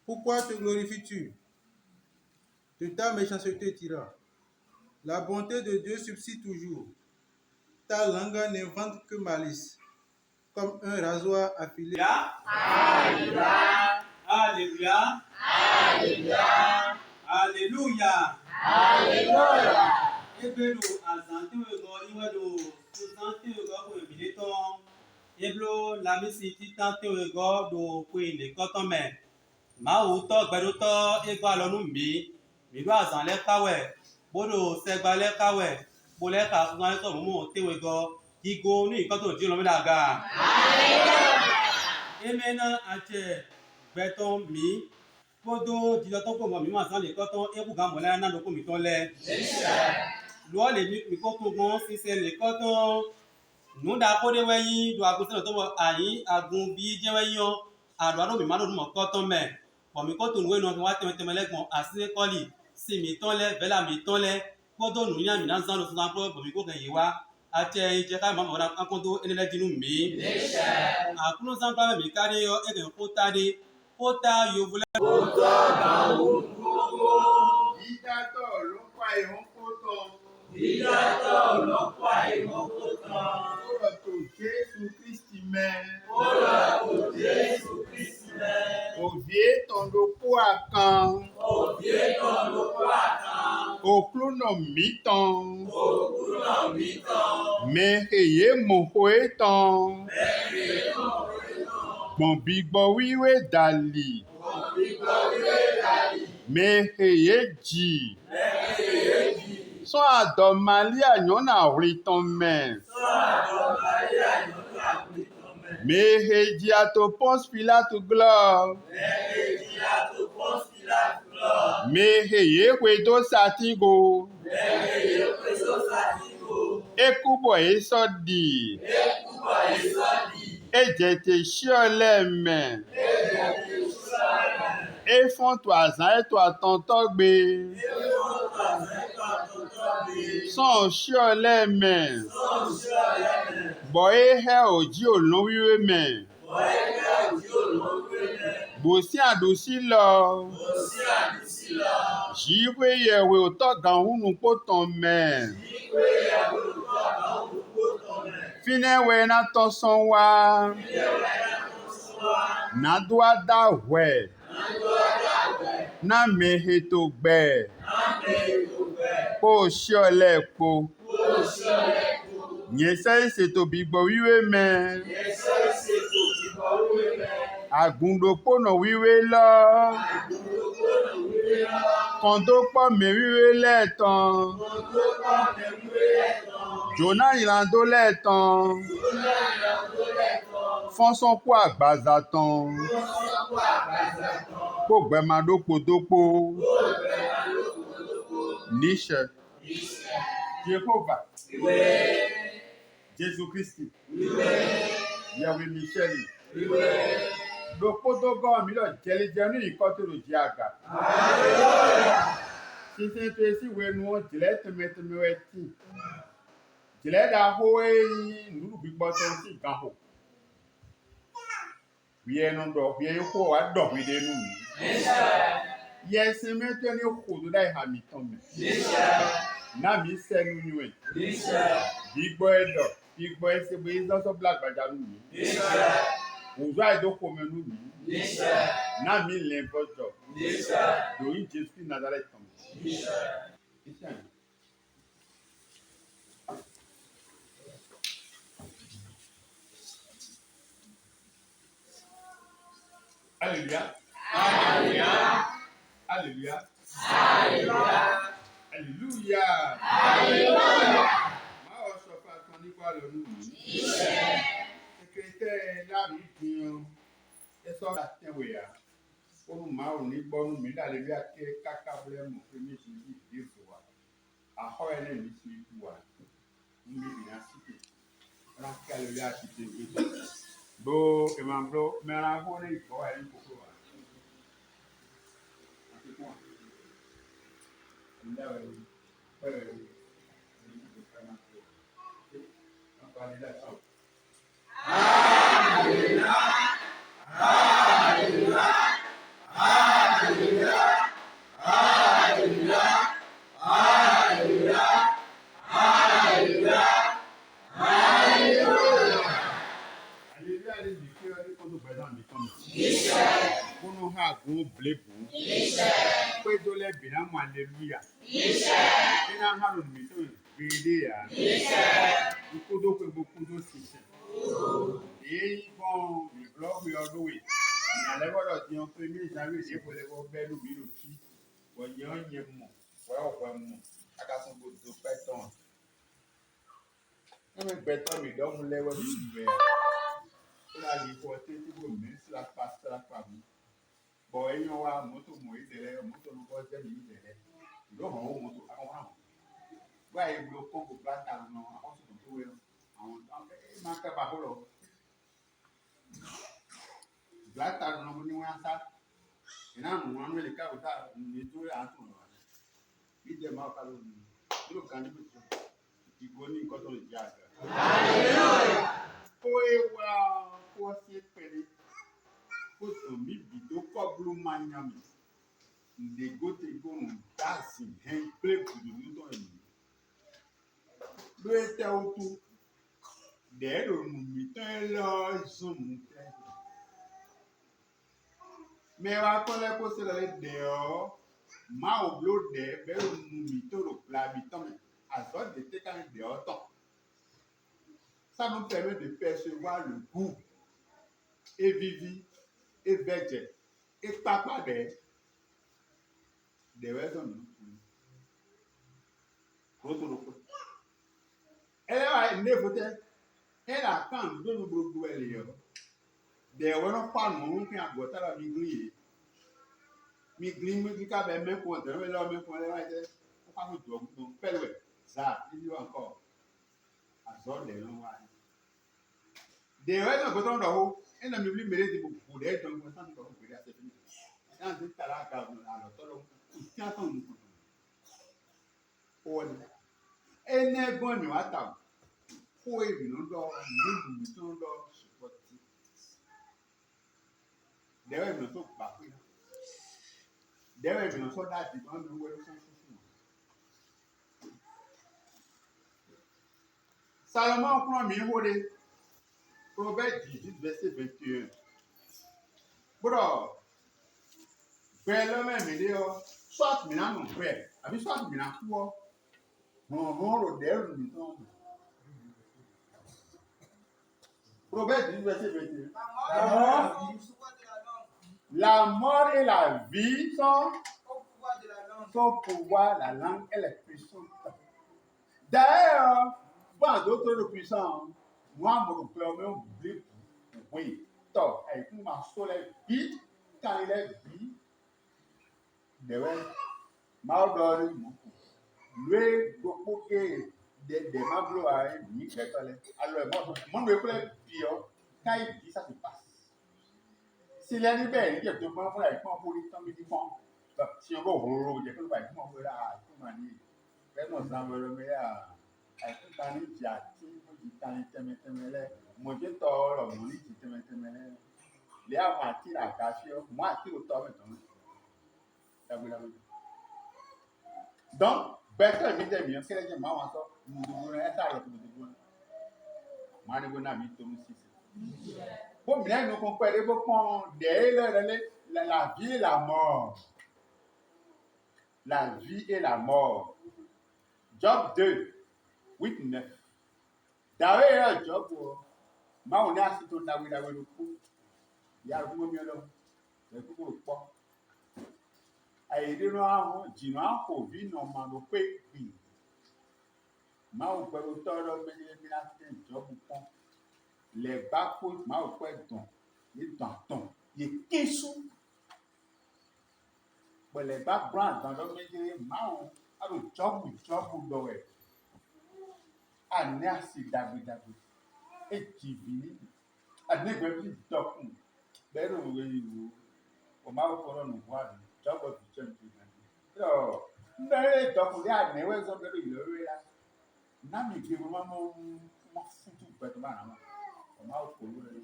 Pourquoi te glorifies-tu? De ta méchanceté tira. La bonté de Dieu subsiste toujours. Ta langue n'invente que malice, comme un rasoir affilé. Alléluia. Alléluia. Alléluia. Alléluia. Alléluia. Ebelo azante wego iwedo tuzante wego ko ebileton. Eblo lamisi titante wego do ko ile kotome. Ma wo to gbedo to ego alonu mi. Mi do azan le kawe. Bodo segba le kawe. Bo le ka ngale to mo te wego gigo ni ikoto di lo mi daga. Emena ache beton mi kodo diloton ko mo mi ma san le koton eku ga mo la na do ko mi ton le lo le mi ko to gon si se le koton nu da ko de weyin do agun se to mo ayin agun bi je weyin o ado ado mi ma do mo koton me bo mi ko to nu we no wa teme teme le gbon asire koli si mi ton le vela mi ton le kodo nu ya mi na san do san pro bo mi ko kan yi wa ache je ka ma mo na akondo enele dinu mi akuno san pa mi kari yo e kan kota de kota yo vule Dídátọ̀ ló pa ìhun kó tán. Ọ̀rọ̀ tó Jésù Kristi mẹ́. Òbí tán ló kó àkàn. Òkúlùnà mí tán. Mẹ́hẹ̀yẹ́ mọ̀hó tán. Gbọ̀nbígbọ̀ wíwé dàlì. Mẹ́hẹ̀yẹ́ jì. Sọ àdọ̀ Màlíà yọ́nà àwòrítàn mẹ́. Mẹ́hẹ̀jì àtò Pọ́ns Pílátù glọ̀. Mẹ́hẹ̀yẹ́ wédó sàtìgò. Ekúbọ̀ èso dì. Ejẹ̀tẹ̀ ṣíọ̀lẹ̀ mẹ́. Efọ́n tó àzán ètò àtọ̀ntọ́ gbé. Sọ̀n ṣíọ̀lẹ̀ mẹ́. Bọ̀ ehẹ́ òjì òlò wíwé mẹ́. Bòsí àdùsí lọ. Yíwé yẹ̀wé òtọ́gàn húnú kó tán mẹ́. Fínẹ́wẹ̀ náà tọ́ sán wá. Nàdúrà dá wẹ̀. Ná mèhe tó gbẹ̀. Kó o ṣíọ̀lẹ̀ po. Nyẹ̀sẹ̀ ìṣètò bìgbọ̀ wíwé mẹ́. Àgùndòpónà wíwé lọ. Kọ̀ǹdópọ̀ mẹ́ wíwé lẹ́ẹ̀tàn. Jòná ìràndó lẹ́ẹ̀tàn. Fọ́nsán kó àgbàzà tán. Kó gbẹ̀màdópodópó. Níṣẹ́. Jehovah. Jésus Christi. Yahweh Michel. Dópódógọ́ mi lọ jẹ́lẹ́jẹ́ ní ìkọ́tò ló jẹ́ àgà. Sísẹ́ tó sí wẹnu wọn jìlẹ̀ tẹmẹtẹmẹ wẹ tì. Jìlẹ̀ dà hó ẹyin nùrù gbígbọ́ tó ń sì gan hò. Wíyẹn nù dọ̀ wíyẹn hó wa dọ̀ wí dénú mi. Yẹsẹ̀ mẹ́tọ́ ní hò tó dá ìhà mi tán mi. Náà mi sẹ́nu yún ẹ̀. Gbígbọ́ ẹ̀dọ̀ gbígbọ́ ẹsẹ̀ bóyá sọ́sọ́ bí àgbàjá nù mí. Òzò àìdókò mẹ́nu mi. Náà mi lẹ̀ bọ́jọ̀. Lórí Jésù Nazareth tán mi. Alléluia. Alléluia. Alléluia. Alléluia. Alléluia. Máa wọ sọ fún akọ nípa lọ́nù mi. Sekretẹ́ láàrin ìpínyàn ẹ sọ́ra tẹ̀wé ya. Fóònù márùn-ún ní gbọ́nù mi lálẹ́ bí aké káká bẹ́ẹ̀ mọ̀ pé mi ṣe bí ìdí èso wa. Àhọ́ ẹ̀ náà mi ṣe ikú wa. Mo mi ìrìn àsìkò. Ránkì alẹ́lẹ́ àti tèwé tó. Bó ìmọ̀-àbúrò mẹ́ra fún ní ìkọ́ ẹ̀ ní kókó wa. Àfikún wa. Ìdáwẹ̀ Kunu ha gun blebu. Kwe dole bina mu hallelujah. Bina ha lo mi to gbede ya. Ikudo kwe bokudo sise. Èyí kan mi blog yo do we. Ni ale gbọ́dọ̀ ti on pe mi sáré se ko le ko belu mi lo ki. Wo ye on ye mo. Wa o pa mo. Aka sun go do peton. Eme peton mi do mu lewo mi be. Ó la lè fọ tẹ́tí bò mí sílápá mi. Bọ̀ ẹ̀yàn wa mọ́tò mọ̀ ìdẹ̀rẹ̀ mọ́tò ló kọ́ jẹ́ mi ìdẹ̀rẹ̀. Ìlú ọ̀hún ó mọ́tò àwọn àwọn. Báyìí ló kó gbogbo àtàwọn náà àwọn sọ̀rọ̀ tó wẹ̀ àwọn ẹ̀ máa kẹ́ bàbá lọ. Gbàtà lọ́nà mo ní wọ́n á sá. Ìná àmọ̀ wọn lè káwọ́ tá ní tó yà á tún lọ. Ìdẹ̀ máa ká lónìí. Yóò kàn níbi tó ìgbó ní nǹkan tó lè jẹ́ àgbà. Koewa kose pere koto mi bido koblu manyami nde gote gon dasi hen play kudu nuto emi lo ete otu de ro mu mi tan lo zoom te me wa kole ko se le de o ma o blo de be ro mu mi to ro pla bi tan aso de te kan de o ton. Ça nous permet de percevoir le goût et vivi et veggie et papa de raisons. Elle a névoté. Elle a quand de nous beaucoup elle est. De on pas nous qui a goûté la migri. Migri me ka be me ko de me lo me ko le wa je. On pas nous do pelle ça il y a encore. Azor de non wa. De raisons que ton do en a mi mere di bu de don ko san do ko ya se fini. Dans cette tala ka na lo to lo ti a ton ko. O ni ene gon ni wa ta. Ko e bi no do ni mi to do support. De we no so pa pe. De we no so that di don do we so so. Salomon prend mi wole. Proverbe 18, verset 21. Bro, belle même dit, soit mina mon frère, avec soit mina quoi, mon rodel nous tombe. Proverbe 18, verset 21. La mort et la vie sont au pouvoir, la langue et les puissantes. D'ailleurs, bon, d'autres puissants, moi, mon cœur me oublie. Oui, toi, et pour ma soleil vite, quand il est vite, de ma odeur, lui, beaucoup que des mablots à un ni alors, moi, je peux dire, quand il dit ça se passe. S'il y a une belle, il y a deux points pour la réponse pour les temps médicaments. Si on va au rôle, il y a quelqu'un qui va dire, là, tout le monde, mais non, ça me remet à tout le temps, il y a tout le temps, moi, je t'en ai dit, les avant qui la caché, moi, qui au temps maintenant. Donc, better vite bien, c'est les gens, moi, nous devons être à l'autre bout. Moi, je vais aller au Missis. Bon, bien, nous comprenons beaucoup la vie et la mort. La vie et la mort. Job 2, 8, 9. D'ailleurs, Job, ma on est assis tout là où il a le coup. Il y a le coup mieux là. Le coup le quoi. Aïe de noir, dînant pour vie non mando pe bi. Ma on peut le tolo mais la Job pon. Les bas pour ma on peut don. Les danton. Il question. Bon les bas blancs dans le mais ma on a le job do e. Anasi David. Et divine. Anegbe bi dokun. Bẹ́ẹ̀ni òwe ìlú, o máa ń fọ́nà nù wá ní, jọ́bọ̀ fi jẹ́ nítorí náà. Ndé dɔkuli anɛwɛ zɔn bɛ do yɔrɔ la. Nami ke mo ma futu bɛtɛ ba na ma. O ma o kolo rɛ.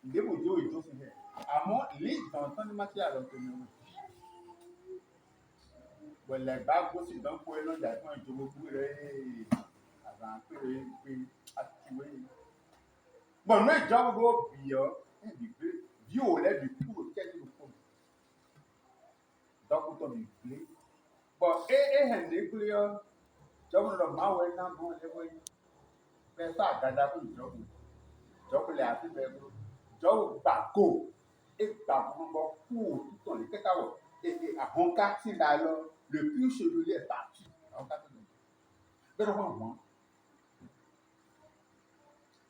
Ndé mo jo ijo fi hɛ. Àmọ́ li tɔntɔn ni ma ti a lọ tó mi. Wẹ̀lẹ̀ bá gbósì dán kó e lọ́jà fún ìjọba gbú rẹ̀. Àgbà pé àtiwé. Bọ̀n ní ìjọba gbogbo bìọ́ ẹ̀bí gbé bí ò lẹ́bi kúrò kẹ́lí ló kọ́. Dọ́kítọ̀ mi gbé. Bọ̀ hẹ̀ ní gbé yọ. Jọ́bù lọ máa wẹ̀ náà mọ́ ẹlẹ́wọ̀ yìí. Bẹ́ẹ̀ sọ àgàdá fún ìjọba. Jọ́bù lẹ̀ àti bẹ́ẹ̀ bọ́. Jọ́bù gbàgò. Gbà fún bọ́ kú òtútọ̀ ní kẹ́kẹ́ wọ̀. Àhọ́nká sí la lọ. Le plus chevelu est parti. Àhọ́nká tó lọ. Bẹ́ẹ̀ wọ́n wọ́n.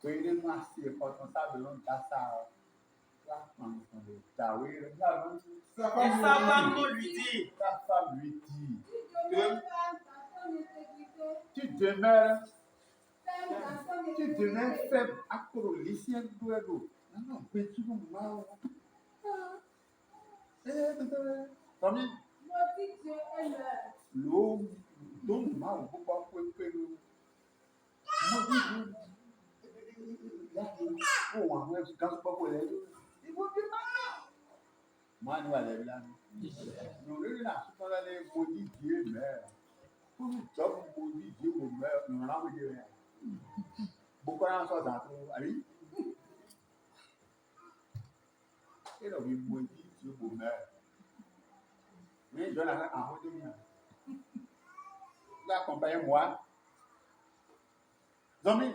Péré máa ṣe ọ̀tún sábẹ̀ ló ń dá sáà. Lápapọ̀ lè dàwé rẹ̀. Sa femme lui dit. Sa femme lui dit. Tu demeures faible à cause du lycéen d'Ouédo. Non, petit ou mal. Famille. L'eau, donc mal, pourquoi peut-être. Oh, on va quand pas pour les deux. Il faut que moi nous aller là. Nous là, ce qu'on a les maudits Dieu mère. Pour nous job maudit Dieu mère, nous n'en avons rien. Beaucoup en sorte dans tout, allez. Et là oui maudit Dieu mère. Mais je n'ai en haut de moi. Là accompagnez-moi. Zombie.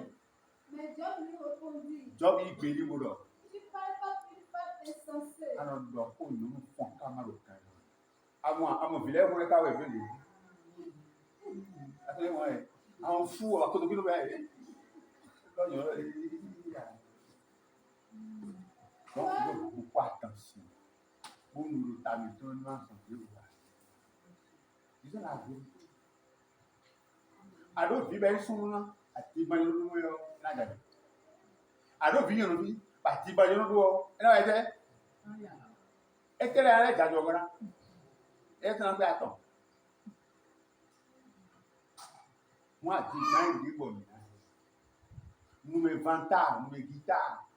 Mais Job lui répondit. Job il bénit mon Dieu. Tu parles pas qu'une femme insensée. Alors donc on nous font camarocain. À mon village on est pas venu. Attendez moi. En fou à côté de nous ben. Donc beaucoup attention. Pour nous t'habituer nous ensemble. Ils ont la vérité. Alors vivre sont là. Ati banyo no yo na ga. Ado bi yo bi, ba ti banyo no do. E na je. E kele ale ga jo gora. E tan pe aton. Moi ti ban di bo mi. Nous me vanta, nous me guitare.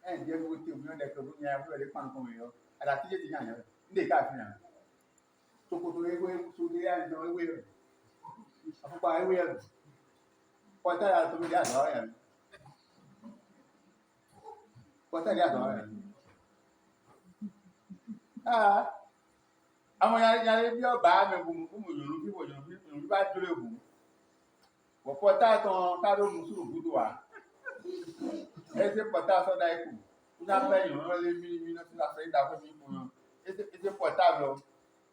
Je vous dis, vous avez vous avez pas comme yo. Ala ti je ti yan yo. Nde ka fi yan. To ko to ewe so de ya no ewe. Apa ewe ya? Kota ya tu dia do ya. Kota dia do ya. Àwọn ya bí ọba me bu mu yoro bi wo yoro bi ba dure bu. Wo kota ton ta do mu suru budu wa. Ese kota so dai ku. Una pe yoro le mi na ti la fe da ko mi ku yan. Ese kota lo.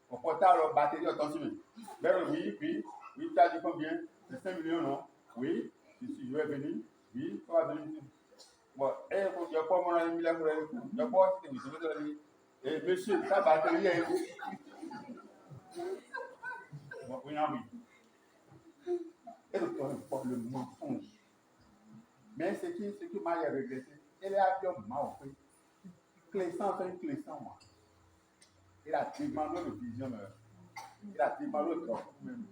Wo kota lo batterie oton si mi. Bero oui, charge combien? C'est 5 millions, non? Oui, je vais venir. Oui, ça va venir. Bon, et il y a pas mon ami là pour aller. Il y a pas de vous. Et monsieur, ça va tenir. Bon, oui, non, oui. Et le mensonge. Mais ce qui m'a regretté, elle a bien mal fait. Clessant, c'est une clessant, moi. Il a demandé le vision. Il a demandé le corps même.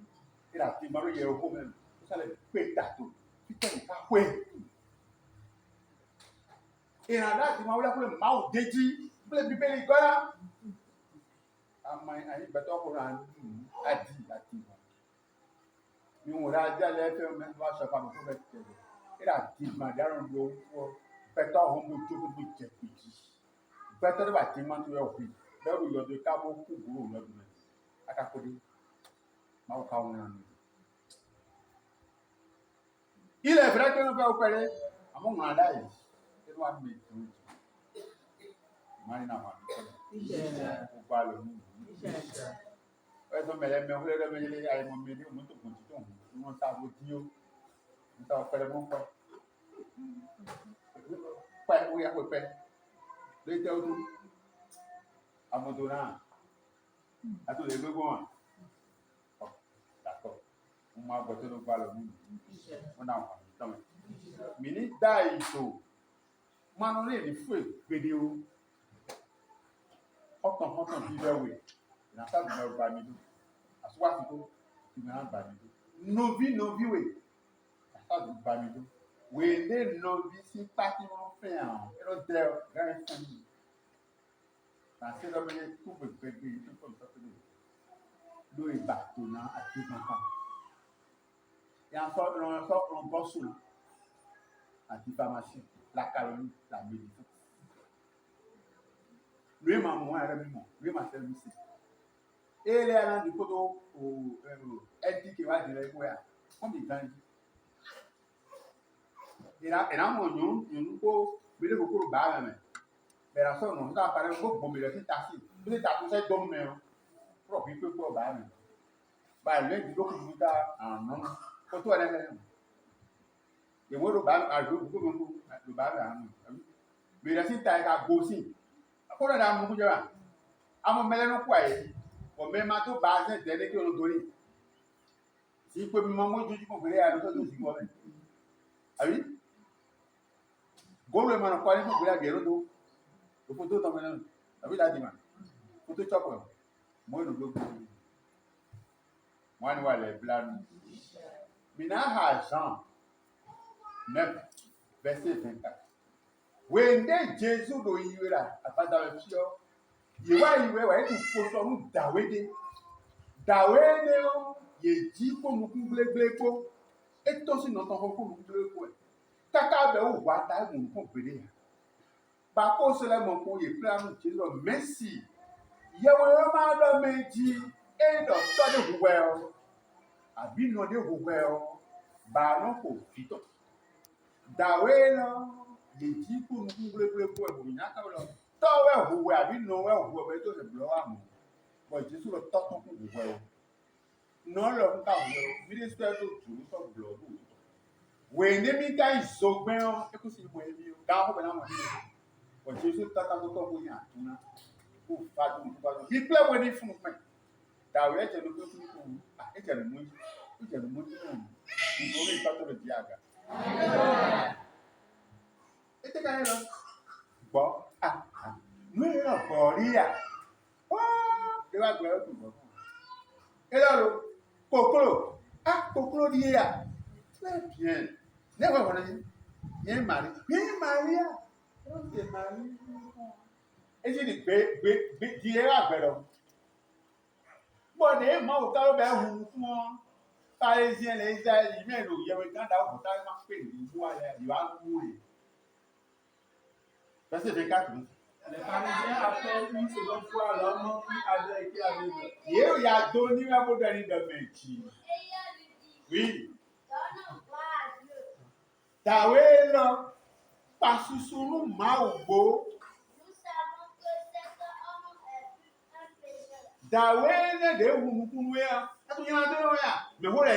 Il a demandé le héros même. Ça le pétato. Putain, il a quoi? Et là, il m'a dit que le mal dédié, le bébé les gars. Il va t'en a dit. Mais on a dit à l'effet, même toi, je ne sais pas comment faire. Il a demandé à l'homme pour faire un homme de tout le monde qui est petit. Peut-être que bâtiment tu es au prix. Là où il y a des cas beaucoup gros là dedans. À ta côté. Il est vrai que nous pouvons opérer à mon mandat. C'est toi qui me Marina Marina. Pour parler le monde. Ouais, donc mais vous voulez revenir à mon métier, on monte au continent. Nous on s'avoue Dieu. Nous t'avons fait le bon quoi. Pas où il y a quoi faire. Le temps à mon donnant. À tous les deux bons. D'accord. On m'a botté le bal au monde. On a un minute d'aïso. Manon est le feu, vidéo. Autant vivre, oui. Il n'a pas de mal parmi nous. wá sí tó ìmọ̀ràn gbà mí tó novi wè àtàdù gbà mí tó wèlé novi sí pátí wọn fẹ́ hàn ẹ̀rọ dẹ gẹ́rẹ́ fún mi àti lọ́mọdé tó gbẹgbẹgbẹ tó kọ̀ sọ́kùnrin ló ìgbà tó ná àti kankan yàtọ̀ ìrànlọ́sọ̀ bọ́sùn àti pharmacie la calorie la médecine lui m'a moins remis lui m'a fait aussi et les gens du côté au elle dit qu'il va dire quoi comme il gagne et là mon nous ko bele ko ba mais la so no ta pare ko bombe le taxi bele ta ko se dom me pro bi ko ba me ba le di ko ku ta non ko to ele ye wo do ba a do ko do ba la me la si ta ka go si ko da mu ku jaba amo mele no kwa yi o me ma to ba se de le ki o do ni si pe mi mo mo juju ko bele a do to si ko me abi golo ma no kwa ni ko bele a gero do o foto to me na abi la di ma foto choko mo no do mo ni wa le plan mina ha Jean 9 verset 24 wende Jésus do yiwe la apada we fio yiwa yiwe wa etu foso nu Dawede o ye ji ko mu ku gleglepo eto si no ton ko mu gleglepo kaka be o wa ta mu ko bere ya ba ko se le mo ko ye plan Jésus merci yewe ma do meji e do so de huwe o abi no de huwe o ba no ko fito Dawe no ye ji ko nu ku gleglepo e bo nya ka lo to we huwe abi no we huwe be to se blo amu bo Jésus lo to ton ku huwe o no lo nka huwe o minister to tu so blo bu we ne mi ka izogben o e ko si mo ebi o da ho be na mo ni bo Jésus ta ta to bo nya tuna ku fa du bi ple we ni fun me Dawe e je lo pe fun ku e je lo mo ni ni ko le pa to le diaga ete ka yero gbo nu yo gbo ri ya de wa gbo o gbo e lo kokoro di ya très bien ne wa wona bien Maria c'est Marie e ji di gbe di e wa gbero bo ne mo o ka o be hu fún o parisien les Israéliens mais lo ye we kan da o ta ma pe ni bu ala di wa ku re verset 24 Les Parisiens appellent une seconde fois l'homme qui avait été aveugle. Ye ya do ni wa bo dari de meji oui Donne gloire à Dieu. Dawe lo pasusunu ma ogbo Nous savons que cet homme est un pécheur. Dawe ne de hu kunu ya atu yan do ya me ho re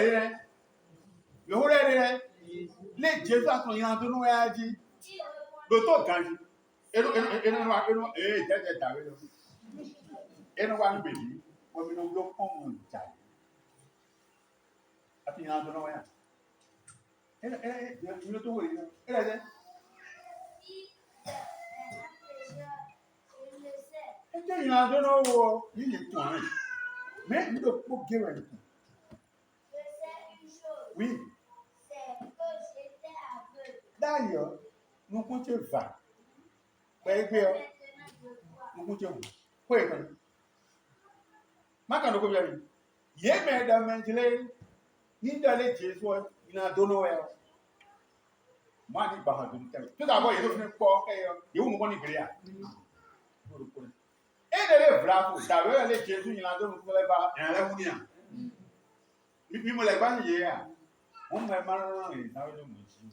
le Jésus atu yan do ya ji Il répondit, lo to ganji enu je Dawe lo enu wa ni bebi o mi no lo pon mo ja atu yan do ya yo to wo ni ele si c'est un pécheur, il le sait. ete yan do wo ni le tun an me mi do po gere ni Je sais une chose, oui c'est que j'étais aveugle. d'ailleurs nous compte va pe gbe o Maintenant je vois. nous compte wo ko e kan maka no ko bi ye me da menjele ni da le Jésus ina do no e ma ni ba ha do te to da bo ye do ni po ke yo ye wo mo ni gre ya e de le bravo da we le Jésus ina do no le ba en le mu ni a mi mo le ba ni ye ya mo mo e ma ran ni na we do mo ji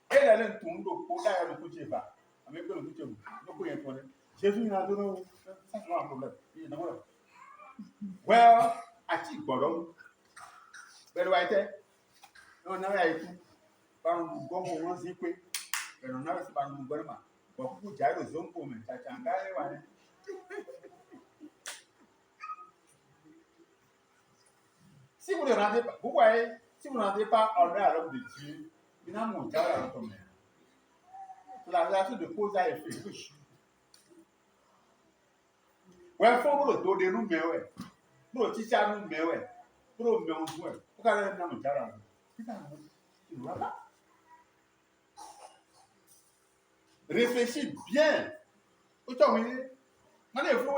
e de le tun do ko da ya do ko je ba ame pe lo ko je no ko yen ko le Jésus ina do no ça c'est un problème il na mo well ati gboro pẹ̀lú àìtẹ́ náà náà ìtú báwọn gbọ́ngbò wọ́n sí pé ẹ̀rọ náà sí báwọn gbọ́ngbò mà bọ̀ kúkú jáìrò zombo mẹ́ tàtàǹgáyé wà ní. Si vous ne rendez pas, vous voyez, si vous ne rendez pas honneur à l'homme de Dieu, il n'a mon diable à votre mère. La relation de cause à effet, oui. Ouais, faut vous le donner nous, mais ouais. Pro teacher nous mais ouais. Pro mais on ouais. Pourquoi elle n'a pas là? Tu vois pas? Réfléchis bien. Où tu es? Moi est fou.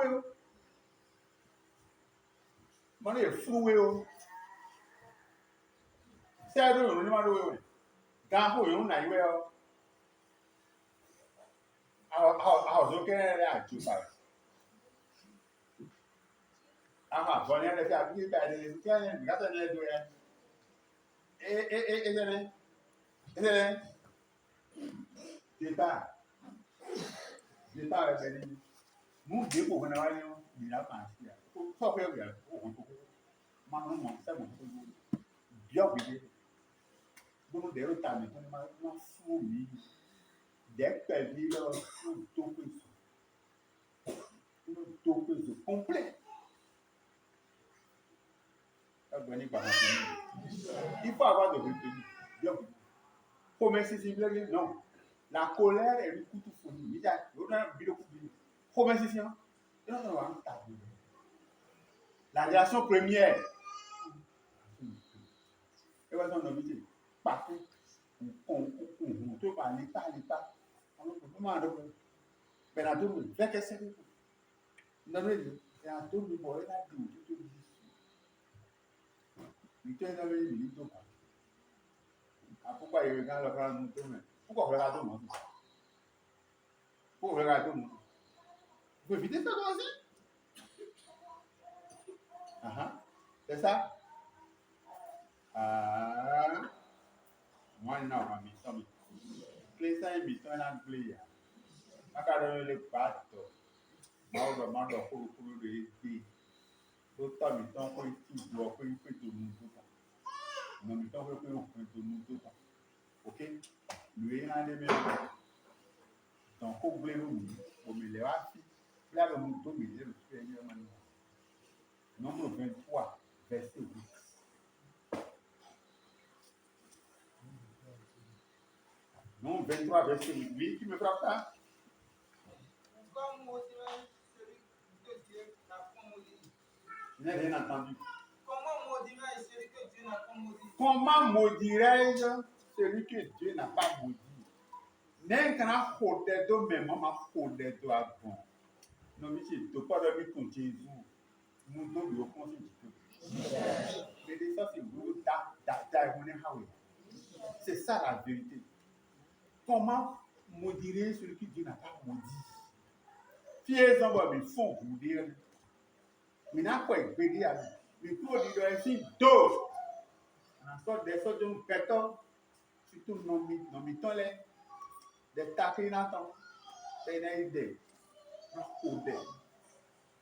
Moi est fou. C'est à nous, nous allons. Quand vous on a eu so kene le atu pa. Ama boni le fa bi ba de kene bi gata le do ya. Ene. Deta le beni. Mu de ko na wa ni ni la pa si ya. So pe ya o ko. Ma no mo se mo ko. Bio bi de. Bo de ro ta mi ko ma fu mi. Dès vie là, tout complet. Il faut avoir de retenue. Comment c'est simple? Non. La colère est le coup de folie. Comment c'est simple? La réaction première. Et voilà ton objet. Partout. On peut pas l'état. Benato vê que esse não é tudo bom é tudo então ainda vem muito a pouco aí vem lá para não tomar pouco vai lá tomar pouco vai lá tomar foi vida tá assim é ça moi não a mim só me crescer em bicho na anglês akadọ le pato ma do kuru de ti do ta mi ton ko ti do ko ipe to mu to ta no mi ton ko o to mu to ta okay lui na de me ton ko ble lu mi o mi le wa fi la lo mu to mi le fi en ma ni Nombre 23 verset 8 Nombre 23 verset 8 lui qui me frappe ça. Je n'ai rien entendu. Comment maudirais-je celui que Dieu n'a pas maudit? N'est qu'un côté de même, ma côté de avant. Non, mais c'est de pas de ton Jésus. Nous devons le considérer. Mais ça, c'est vous, c'est ça la vérité. Comment maudirais celui que Dieu n'a pas maudit? Fiez en moi, mais font vous dire. Mais n'a pas été dit à lui. Mais tout dit de ainsi, deux. En sorte des sortes de pétons, surtout nos mitons, des taquinatons, des idées, des idées.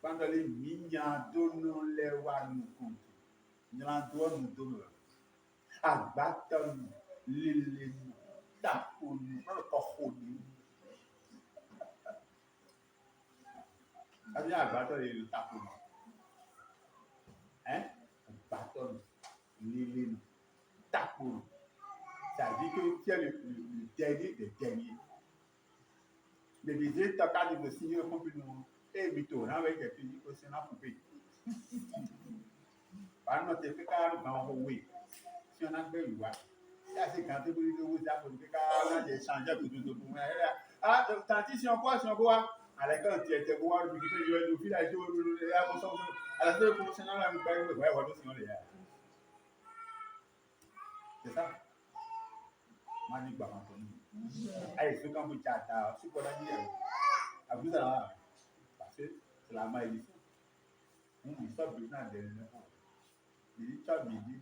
Pendant les mignons, donnons les rois nous comptent. Nous l'endroit nous donnons. Abattons les tapons, le cochon. Avez-vous abattu les tapons? Hein? Abattons les tapons. Ça dit que tu es le dernier des derniers. Le désir t'a qu'à dire signer le compliment. Et Mito, avec des pays au Sénat pour payer. Par notre efficace dans le oui. Si on a fait une voix, c'est quand vous vous avez changé tout pour moi. Ah, tant si on voit, à la quand tu étais voir, tu dis que je vais filer à la seule professionnelle, on va faire ouais, voilà, sinon les c'est ça. Mani Bamatoni. Allez, ce qu'on vous dit, ce qu'on a dit, à vous là. C'est la malédiction. On dit ça besoin de l'énergie. Il dit ça midi.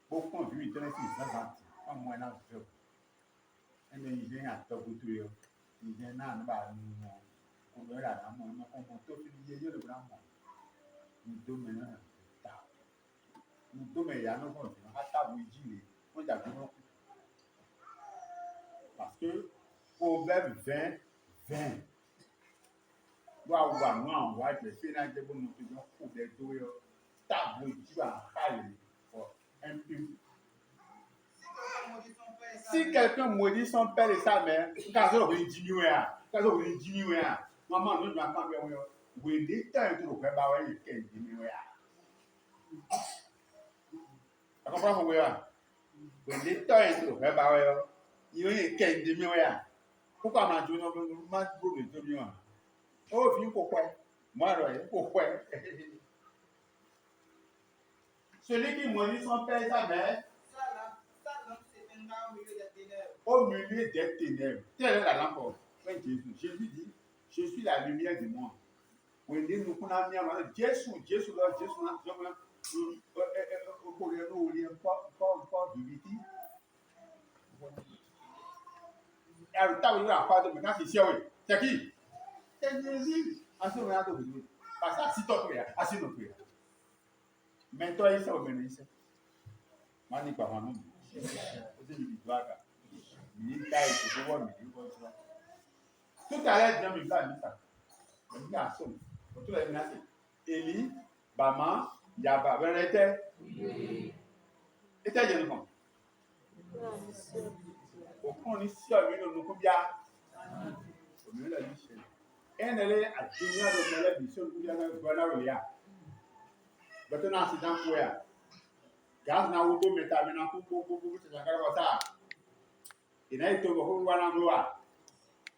Beaucoup de vie tenait 620. Comme moi n'a fait. Et mais il vient à top tout. Il vient là bas nous. On va là dans mon on monte il y a le grand monde. Nous dominons ta. Nous dominons ya nous on à ta bougie. On a bien parce que Proverbe 20 wa non wa je fais na je bon nous pour des tout table tu as parlé pour un peu. Si quelqu'un maudit son père et sa mère, quand ça va diminuer maman nous doit cambier oui oui des temps tout le faire ba ouais qu'est diminuer Akɔfra ho wɛ a. Wende tɔ yi to hɛ ba wɛ yɔ. Iyo yi kɛ ndi mi wɛ a. Kókò àmà jó náà má gbòòrò tó mi wà. Ó fi ń kó pẹ́. Mo àrọ̀ yìí kó pẹ́. Celui qui maudit son père et sa mère. Au milieu des ténèbres. Telle est la lampe. Jésus. Jésus dit, je suis la lumière du monde. Wende nous kuna mi ama Jésus là Jésus na joma ko le no li pas viviti. Alors ta oui pas de quand c'est oui. C'est qui? C'est Jésus. Aso na to bi. Parce que si to ya, asi no pe. Mais toi il s'est mené ici. Mani pa manu. Ó sì ní ìdúrà. Ní ká ìṣòro wọ̀ mí ní bọ́ sí. Tout à l'heure, Dieu me l'a dit ça. Il y a son. Tout à l'heure, Eli, Bama, Yaba, vous était? Était Jérusalem. Au fond, ici, on est nous combien? On est là, Michel. Elle est à Kenya, on est là, Michel, on est là, on est là. Maintenant, c'est dans quoi? Gaz na wuto meta mena kuku c'est la carotta. Il a été au wana gloire.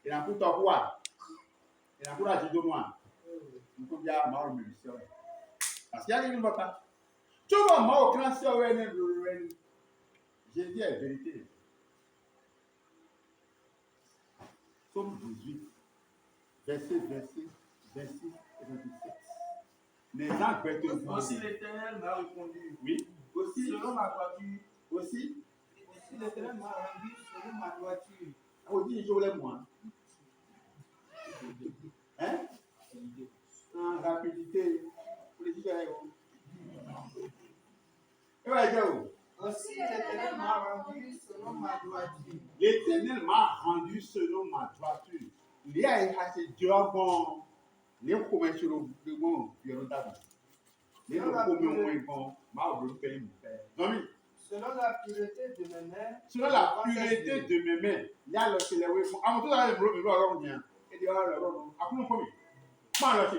Il a tout au roi. Il a courage de moi. Nous pouvons bien avoir une mission. Parce qu'il y a une bataille. Tu vois, moi, au clan, j'ai dit la vérité. Somme 18, verset 26 et 27. Les gens bêtent au monde. Aussi l'Éternel m'a répondu. Oui. Aussi. Selon ma droiture. Aussi. Aussi l'Éternel m'a rendu selon ma droiture. On dit, je voulais moi. Hein? En rapidité. Pour les dire, aussi l'Éternel m'a rendu selon ma droiture. L'Éternel m'a rendu selon ma droiture. Il y a assez de bon. Les communs sur le bon, puis on t'a dit. Les communs bon, m'a oublié de payer mon père. Non, selon la pureté de mes mains. Selon la pureté de mes mains. Il y a le célèbre. À mon tour, il y a le problème. Et il y a le problème. À mon premier. Quand il y a le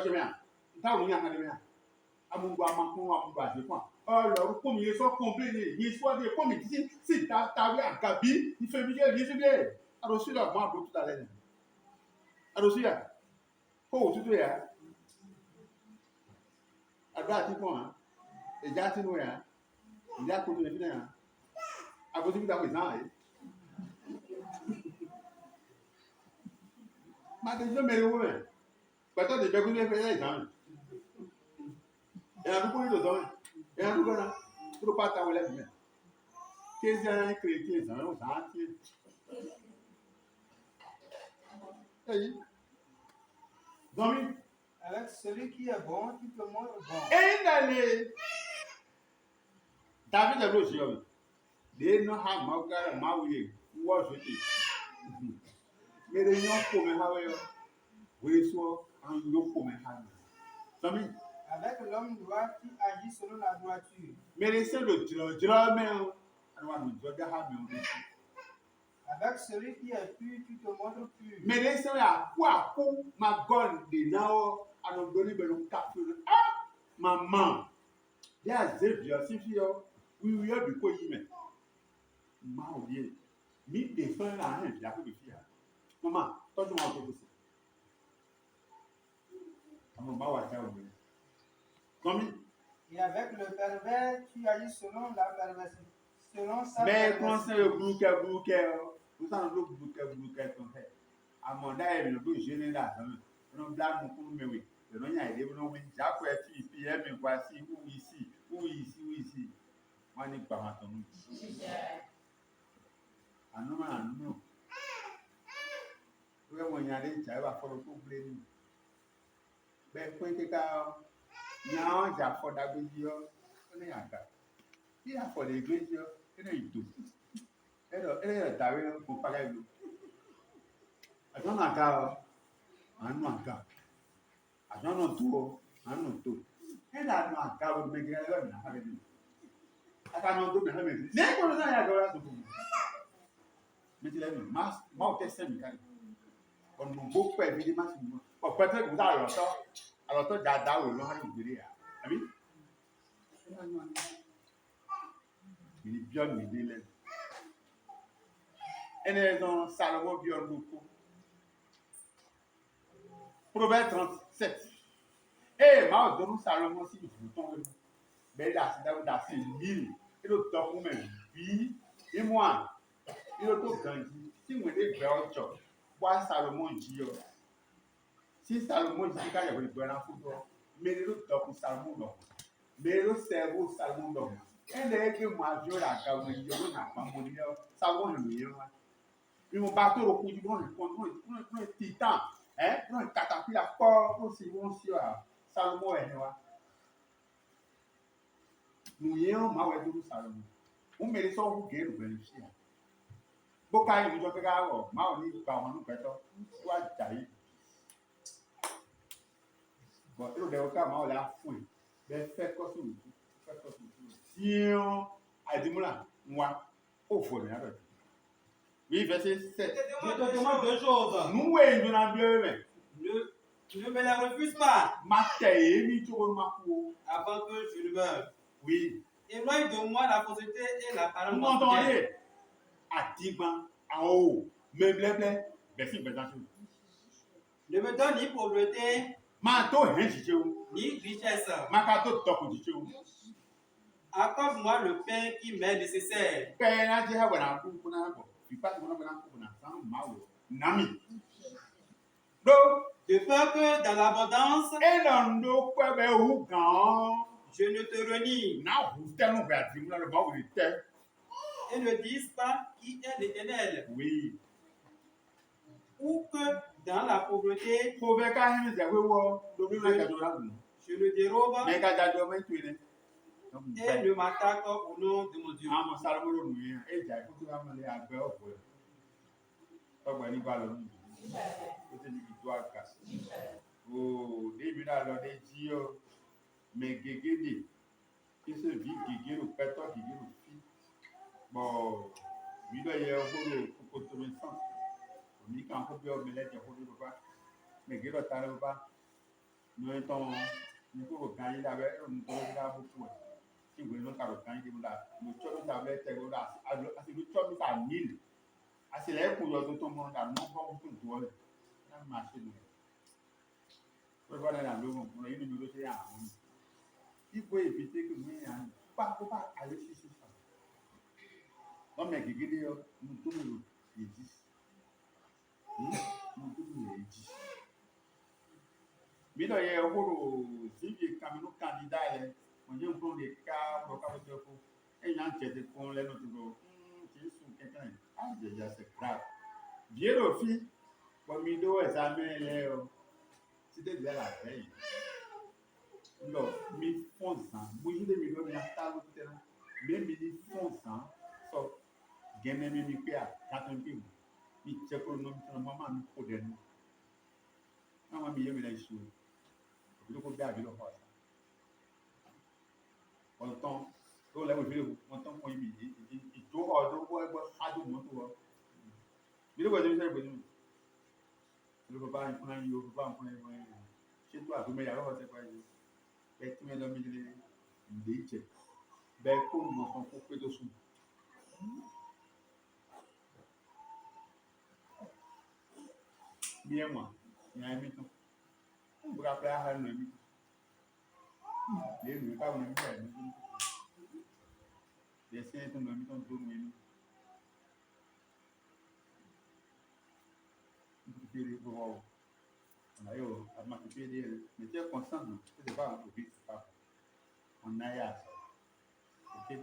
chemin, il y a le chemin. À mon doigt, à mon doigt, je crois. Alors, comme il soit complet, il soit des comme il dit, si tu as vu un gabi, il fait bien, il fait bien. Alors, celui là, moi, tout à l'heure. Alors, celui là. Oh, tu es là. Alors, tu vois, et j'ai dit, nous, il y a tout le monde. À vous dire que vous avez ma question est où? Peut-être que vous avez fait les examens. Et à vous poser le don. Et à vous donner. Pour ne pas t'avoir la vie. Qu'est-ce qu'il y a un chrétien? Ça va s'en tirer. Donc, avec celui qui est bon, tout le monde est bon. Et d'aller. David est aussi homme. Les non ha magara maouye ou jeté. Mais les gens comme hawe oui so en yo comme ha. Sami. Avec l'homme droit qui agit selon la droiture. Mais les seuls de drame alors nous doit ha mais avec celui qui est pur, tout le monde pur. Mais les seuls à quoi ma gonne de nao à nous donner le café. Ah maman. Il y a zéro si fio. Oui, oui, il faut y mettre. Maman, bien. Mi défend la haine, il y a peu de filles. Maman, toi, tu m'as fait ça. Maman, va faire oublier. Comme et avec le pervers, tu agis selon la perversité. Selon sa mais quand c'est le bouquet, vous en avez le bouquet comme ça. À mon avis, le bouquet général, on blâme pour me oui. Le nom y a des noms, j'ai quoi, puis, mais voici, ou ici, ou ici, ou ici. Moi, je n'ai pas entendu. Ah non, non, non. Oui, on y a des gens qui vont faire le problème. Ben, quand tu as il y a un qui a fait d'abord, on est en cas. Il a fait l'église, il est tout. Elle est arrivée pour parler de nous. Attends, en cas, en cas. Attends, tout. Elle a un cas, vous me direz, elle a dit. Attends, tout, mais elle n'est pas là, il y a mais tu l'as vu, moi, au test, on m'a beaucoup évidemment. Peut-être que vous avez alors toi, dada, ou l'on a eu de dire. Bien m'aider. Et les gens, Salomon bien beaucoup. Proverbe 37. Eh, ma donne Salomon si vous tombez. Mais là, c'est dans ces mille. Et le temps où même, oui, et moi, il est tout grandi. Si vous êtes bien au job, quoi Salomon dit, si Salomon dit qu'il y a une bonne photo, mais le temps où Salomon non. Mais le cerveau Salomon non. Et les que moi, je la gamme, je n'a pas mon idée, Salomon le meilleur. Ils vont battre au coup du bon, le titan, hein, le caterpillar fort aussi, bon, si, Salomon est noir. Nous y sommes, ma ouais, tout Salomon. On met les sorts, vous guérez, vous vérifiez. Beaucoup de gens qui ont ma on dit, par nous, soit taillé. Bon, et le cas, ma on l'a fouillé. Mais faites quoi sur nous? Faites quoi sur nous? Si on a dit, moi, au fond, oui, verset 7. Je te demande deux choses. Nous, oui, nous n'avons bien. Ne me les refuse pas Ma taille, mi tu ma peau. avant que je ne meure. Oui. Éloigne de moi la fausseté et la parole Vous mensongère. m'entendez? À Tiban, en haut, me blé, verset 28. Ne me donne ni pauvreté, Ma to, rien dit où. ni richesse. Ma cadeau, top, dit où. Accorde-moi le pain qui m'est nécessaire. Père, là, j'ai un coup pour un coup. Tu passes mon coup pour un sang, ma nami. Donc, De peur que dans l'abondance, et dans nos quoi, ben, où quand? je ne te renie Non, vous êtes nous vers le bas où il était. et ne dise pas qui est l'Éternel. Oui. Ou que dans la pauvreté, Faut faire quand même des oui, je ne dérobe mais quand j'ai dormi, tu es et ne m'attaque au nom de mon Dieu. ah, mon Salomon, nous, et j'ai écouté la main à faire au bout. Pas bon, il va le dire. C'est une victoire casse. Oh, des minutes alors, des dieux, mais Gégé, qui se vit Gégé, le pétard, Gégé, le fils. Bon, lui, il y a un peu pour construire un sens. On dit qu'en fait, on met les gens, mais Gégé, le talent, pas. Nous étions, nous pouvons gagner avec un peu de beaucoup. Si vous voulez, nous avons gagné là. Nous sommes avec des là. Nous sommes à 1000. C'est là pour nous tout le monde à nous comme tout le monde. Dans le marché. Pour voir dans le monde, on a une négociation. Il faut éviter que nous n'ayons pas aller sur ça. Non, mais nous tous les 10. Nous tous les 10. Mais il y a un si tu es candidat, on dit qu'on des cas, on va faire pour. Et il y a un tiers pour les autres. C'est sous quelqu'un. Ah, déjà, c'est grave. Bien au fil, comme il doit examiner, c'était déjà la veille. Non, mais fonçant, bouger des millions de table, même les fonçant, sauf gagner mes microirs, 4 peu. Il check le nom de maman, nous prenons. Non, mais il y a des choses. Il faut bien le faire. En temps, on l'a vu, en temps qu'on y dit, il doit avoir un peu de monde. Il doit avoir un peu de monde. Il ne peut pas prendre un peu, pas prendre un peu. Chez toi, vous mettez à l'heure, c'est quoi? Ben, tu mets dans le milieu de check. Ben, comme nous sommes coupés de sous. Bien, moi, il y a un mi-temps. On peut appeler à un mi-temps. Les ne pas vous le faire. Les siens sont le mi-temps de nous. On a eu à m'occuper de mais tu es conscient, c'est pas un peu on a ya. Ok.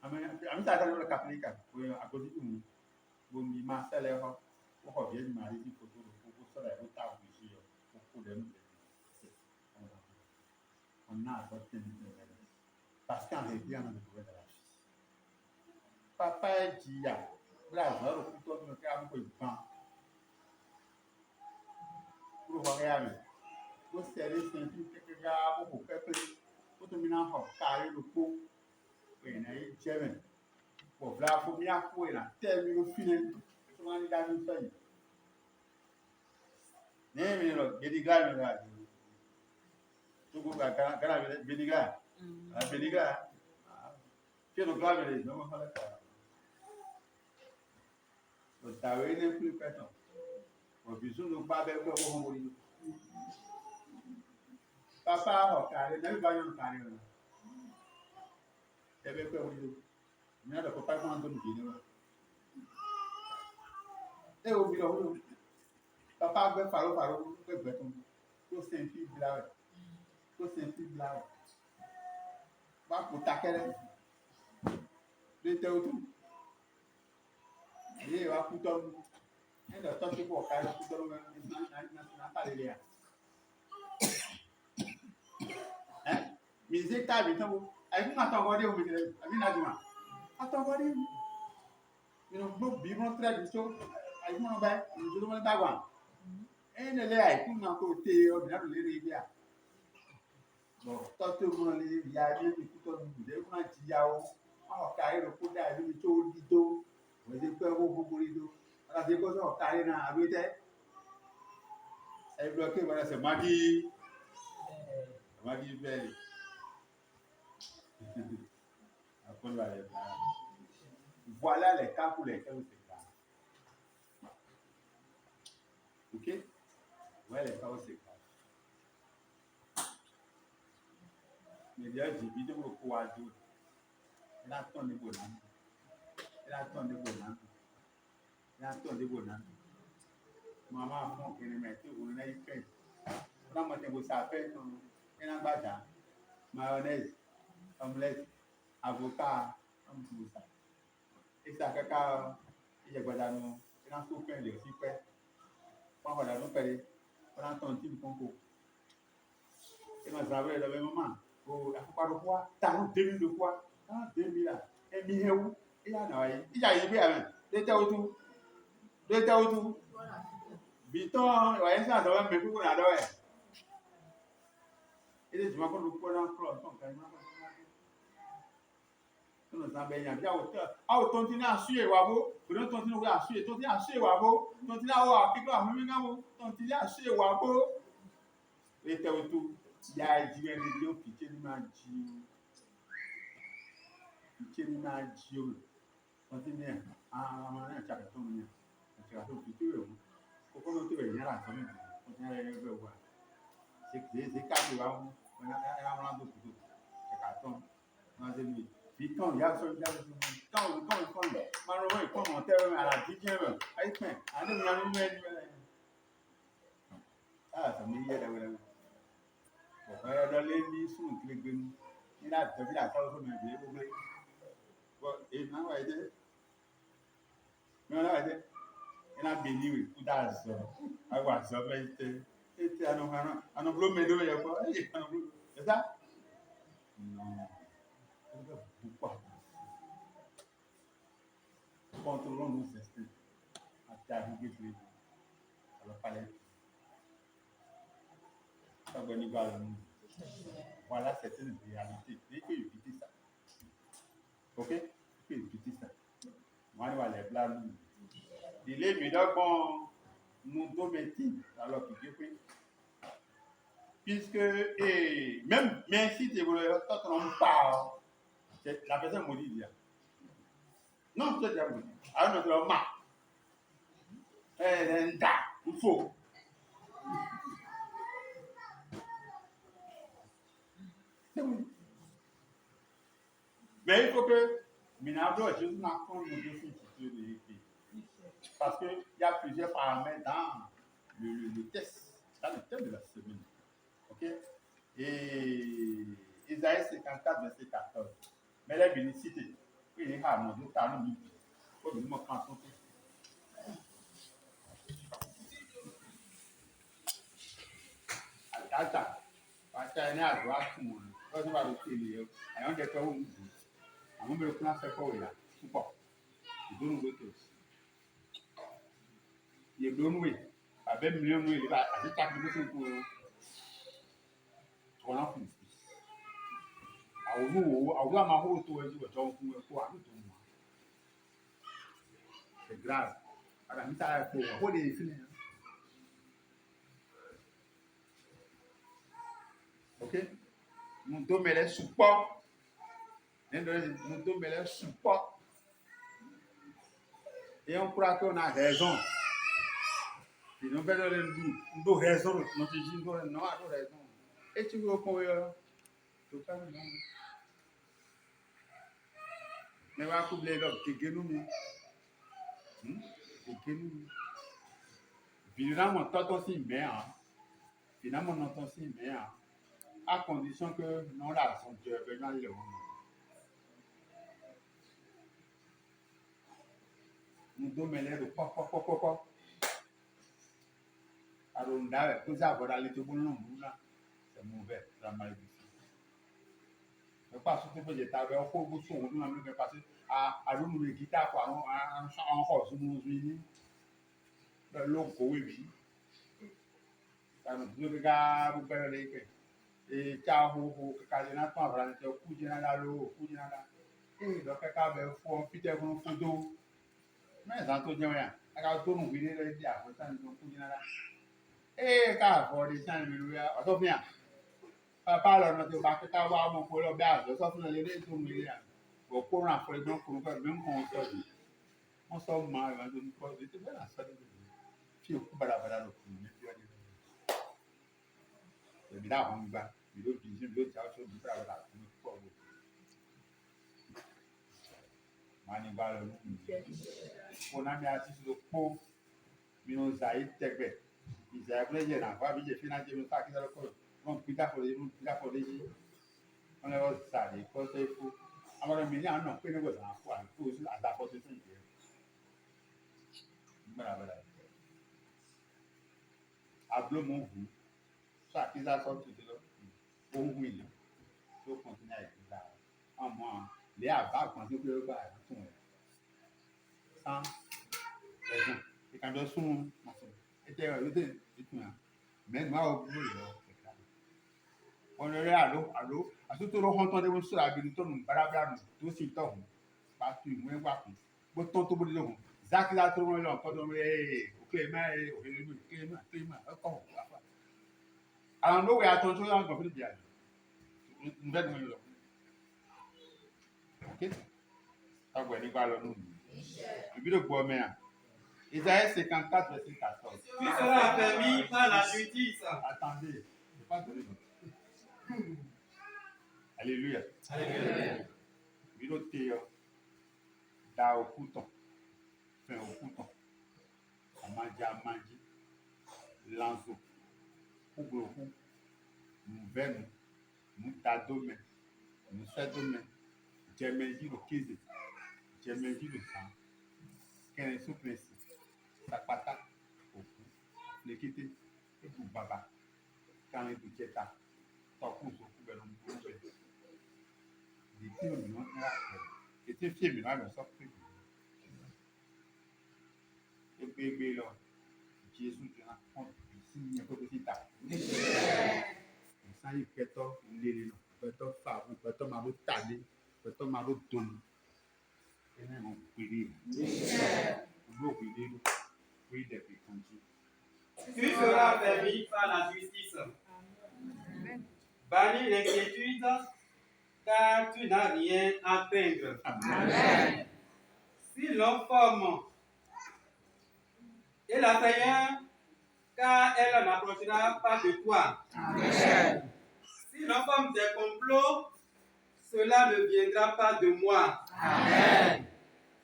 Ami ça dans le catholique, à cause du monde. Bon, il m'a fait les pour bien marier une photo pour ça la route à ici pour dem. On a sorti parce qu'en réalité on a trouvé de la vie. Papa dit ya, bravo, le couteau me fait un peu de pain. Pour voir pour servir c'est quelque gars pour faire pour terminer en carré le pot. Oui, na yi German. Pour là faut bien couper là, terminer le final. Souvent il a mis ça. Né mais le Bédiga là. Tout go gara Bédiga. Ah Bédiga. Que no clave ele não vai falar cara. O tawe nem plus personne. O bisu no ba be ko ho mo ni. Papa o kare na ba yo kare na. Ebe ko mo ni. Mi ada ko pa ko ando ni ni wa. E o bi lo. Papa gbe faro gbe ton. Ko senti blawe. Ko senti blawe. Ba ko takere. De te o tu. Ye wa ku to. E da to ti ko ka ku to na ta le ya. Musique ta bi tan wo. Ai ku ma ton go de o mi de. Abi na di ma. Aton go de. You know, no bi mo tra di so. Ai ku ma ba, ni do mo ta gwa. E ne le ai ku ma ko te o bi na le re bi a. Bon, to to mo le ya bi ku to ni de ku ma ti ya o. Àwọn kàrí ló kó dá ìlú tó dídó wọ́n ti pẹ́ owó gbogbo dídó aláṣẹ kó sọ kàrí náà àgbétẹ́ ẹgbẹ́ ọkẹ́ ìwọ̀n ẹsẹ̀ mágí bẹ́ẹ̀lì àkọlù àlẹ́ bá voilà les cas pour lesquels on se bat. Ok? Voilà les cas où on se bat. Mais déjà j'ai vu de mon courage. Il a tourné bonheur. Maman font que les mecs on a eu fait. On a monté vos affaires on a bâta mayonnaise, omelette, avocat, comme tout ça. Et ça caca il y a quoi nous on a tout fait le super. Quand on a nous fait on a ton petit concours. Et ma savait le même moment. Oh, il faut pas de quoi, t'as 2000 de quoi? 2000 là. Et mieux il y a noyé. Il y a eu bien. L'été autour. Biton, ouais, ça doit me beaucoup là ouais. Et je m'appelle le point en close donc quand nous avons bien bien auteur. Ah, continue à suivre wabo, vous continuez à suivre, continue à suivre wabo, continue à voir quelque chose même ngamo, continue à suivre wabo. L'été autour, il y a du bien de Dieu qui tient ma Dieu. Continue à manger chakaton ni. Chakaton pitu. Pourquoi on te veut rien là comme on a rien veut voir. C'est quatre là on a un peu plutôt. Chakaton. On a dit puis quand il y a ce quand malheureusement il commentaire à la 10e ai fait on est dans une ah ça me y est là voilà. Bon dans les lits sous le green il a depuis la cause de me bien bon et non ouais non là ouais il a béni oui tout à l'heure avoir ça et à nos blomés de il y a quoi c'est ça non pourquoi contrôlons nos esprits à t'arriver plus alors fallait ça va nous voir voilà c'est une réalité il faut éviter ça ok il faut éviter ça moi on va les blâmer il est mieux qu'on nous dométique alors que Dieu fait puisque et même si tu veux quand on parle la personne me dit non c'est déjà bon alors notre ma il faut c'est bon mais il faut que Minado je vous m'accorde le défi de l'équipe parce que il y a plusieurs paramètres dans le test dans le thème de la semaine ok et Isaïe 54 verset 14 mais la bénédicité il est rare nous t'as nous faut nous me prendre compte Ata pata ni agbo atun o so ba lo tele o ayon de ko wu àwọn be ko na fe ko ya púpọ̀ idonu go to ye donu we abe million we ba ati ta bi so ko ko na fun àwọn ma ho to e ji to fun e ko anu to mo c'est grave ara mi ta ko o de fini ok nous donner support Nous devons les support. Et on croit qu'on a raison. Et nous avons raison. Nous disons non, nous avons raison. Et tu veux qu'on tout ça, non. Mais on va couper l'autre, c'est nous. C'est nous. Finalement, toi aussi, mais finalement, nous aussi, mais à condition que nous l'avons Dieu, nous allons. Nous devons les pop. Alors, on a posé à voir les tout bon c'est mauvais, la malédiction. Mais parce que tu peux t'avoir au bout son, nous n'avons pas passé à nous les guitares, quoi, en rose, nous unis, le logo, oui. Ça nous dit, regarde, vous pouvez les et ciao, Calena, tu vas aller au coup de l'eau, coup de la. Et donc, quand il faut un petit peu de photo, mais ça te dit rien. Quand tu nous viens de dire, vous savez, nous coup de la. Et quand vous dites, ça nous dit, on s'en vient. Papa, là, notre bac, quand on va mon polo bas, on s'en fout, les deux sont milliards. Au courant, pour les gens qu'on fait, même quand on sort, on sort mal, on dit, quoi, c'est bien la salle de vie. Puis, on coupe la balade au coup, mais puis, on dit, c'est bien, on va. L'autre dit, l'autre, ça va se faire la balade. Manibalo, on a mis à 6 de pot, mais on a été tegbe. Ils avaient plaisir à voir, mais j'ai financé le sac dans le corps. On pita pour les gens, pita pour les gens. On a aussi ça, les causes et fou. Alors, on a mis un nom, puis on a un point, pour la porte de Saint-Pierre. Voilà. Ablo mon vous, ça qui a sorti de là, bon oui, il faut continuer avec ça. En moi, les abats, quand ils peuvent pas, sans raison. Et quand ils sont, mais moi, au bout, on est allô, à tout le monde, on est sur la ville, nous, barabara, tout ce temps, partout, moi, voir, bon, tout le monde, Zach, là, tout le monde, quand on est au Clément, encore. Alors, nous, attention, on va faire bien. Nous allons le ok? Ça va aller voir le nom. Le but de boire, mais Isaïe 54, verset 14. Qui sera permis par la justice. Attendez, je ne vais pas donner d'autre. Alléluia. Alléluia. Biloté, da au couton, fin au couton, à manger, lanzo, ouglo, nous venons, nous t'adome, nous s'adome, Djemedi le kizi, Djemedi le sang, qu'un souplesse, sapata, au cou, l'équité, et pour baba, quand les boucheta, tant qu'on se couvre dans le bout, des petits millions de dollars, et tes filles, mais là, le sort plus. Et bébé, là, Jésus, tu as compte, signe que tu as. Le sang, il peut être l'élé, peut être favori, peut être ma route talée, peut être ma route donne. Et même on peut dire. On peut dire, oui, depuis quand Tu seras permis par la justice. Bannis l'inquiétude, car tu n'as rien à peindre. Amen. Si l'homme forme et la frayeur, car elle n'approchera pas de toi. Amen. Si l'on forme des complots, cela ne viendra pas de moi. Amen.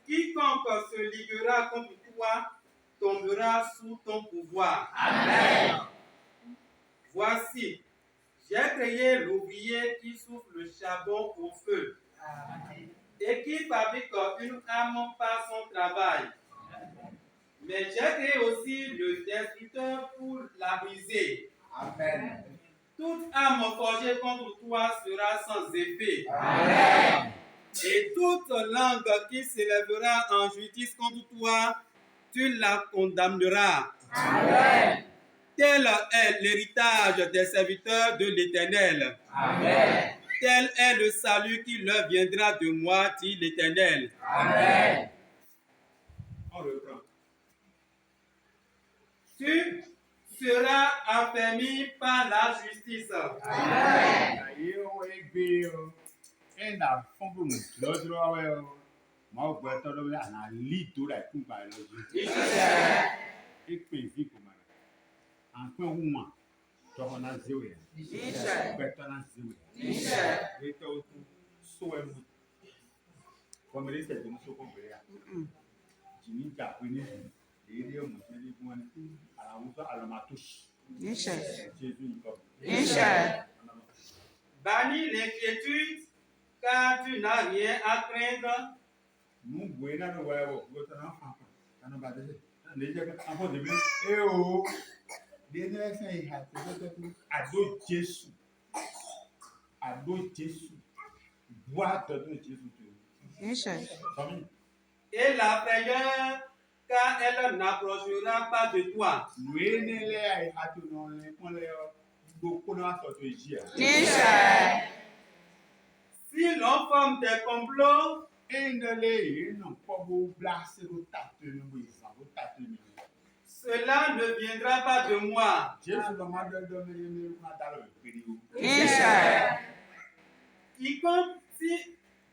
Quiconque se liguera contre toi tombera sous ton pouvoir. Amen. Voici, j'ai créé l'ouvrier qui souffle le charbon au feu. Amen. Et qui fabrique une arme par son travail. Mais j'ai créé aussi le destructeur pour la briser. Amen. Toute arme forgée contre toi sera sans effet. Amen. Et toute langue qui s'élèvera en justice contre toi, tu la condamneras. Amen. Tel est l'héritage des serviteurs de l'Éternel. Amen. Tel est le salut qui leur viendra de moi, dit l'Éternel. Amen. On reprend. Tu seras affermi par la justice. Amen. enda fombo mudlodro awe ma ogbeto lo ya na lito la kumba loju ikpe vi kuma an pe uma to na zewe ogbeto na zewe eto tu so emu como ele se deu so com beira jini ja pe ni ere mo se ni fún ni ara wo so alomatush Jésus nko Bannis l'inquiétude, car tu n'as rien à craindre. nous buena no huevo go ta na fa na ba de le je ka po de bi e o de ne se i ha te to ado Jésus bois de Jésus tu Et la frayeur, car elle n'approchera pas de toi. we ne le ai ha tu no le pon le go ko na so to ji Si l'on forme des complots, endele no po bo blase ro ta te no bo isa ro ta te ni cela ne viendra pas de moi. Jésus lo ma do me ma ta lo pe ni o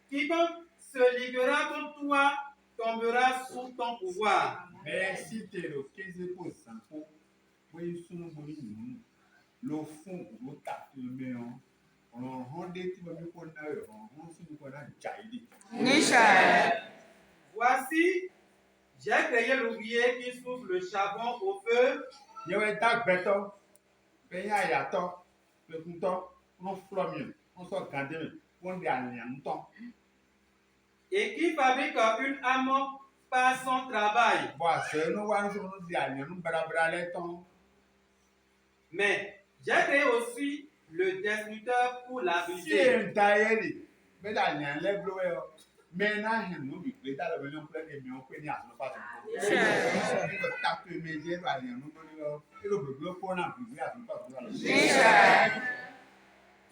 Quiconque se liguera contre toi tombera sous ton pouvoir. merci te lo 15% po we sunu bo ni nu lo fun ro ta te me o on de ti bo mi ko na yo on sunu ko na jaili Voici, j'ai créé l'ouvrier qui souffle le charbon au feu yewe ta gbeto pe ya ya to pe kun to on flo mi on so gande mi on de anian to et qui fabrique une âme par son travail. bo ase no wa so no di anian no bra le ton Mais j'ai créé aussi le destructeur pour la si briser. entirely be da anian le blo e o me na hin no bi pe ta lo be no pe ke mi o pe ni aso pa so ko ta pe me je ba anian no lo e lo blo ko na bi aso pa so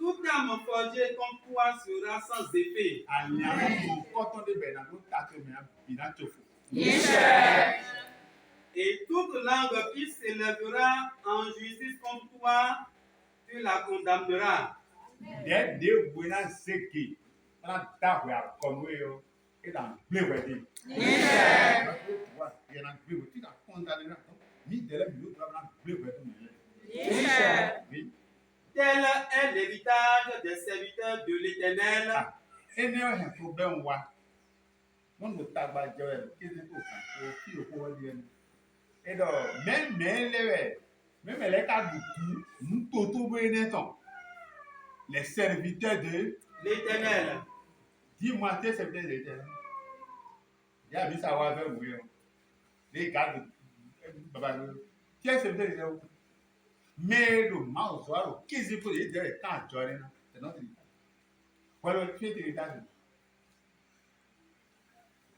Toute âme forgée contre toi sera sans effet. anian no ko ton de be na no ta pe me bi na tofu Et toute langue qui s'élèvera en justice contre toi, tu la condamneras. de buena seki na ta we a kono yo e da gbe we di wa ye na gbe we ti da konta le na mi de le mi o tra na gbe we to mi le Tel est l'héritage des serviteurs de l'Éternel. ene o he problem wa won mo ta gba je e ki se to kan o ki o ko di en e do me le we me le ka du ku mu to bo ene ton les serviteurs de L'Éternel. dis-moi tes serviteurs de l'Éternel ya bi sa wa fe wo les gars de baba qui est serviteur de l'Éternel mais le mal soit qui c'est pour les dire quand tu es là c'est notre voilà tu es de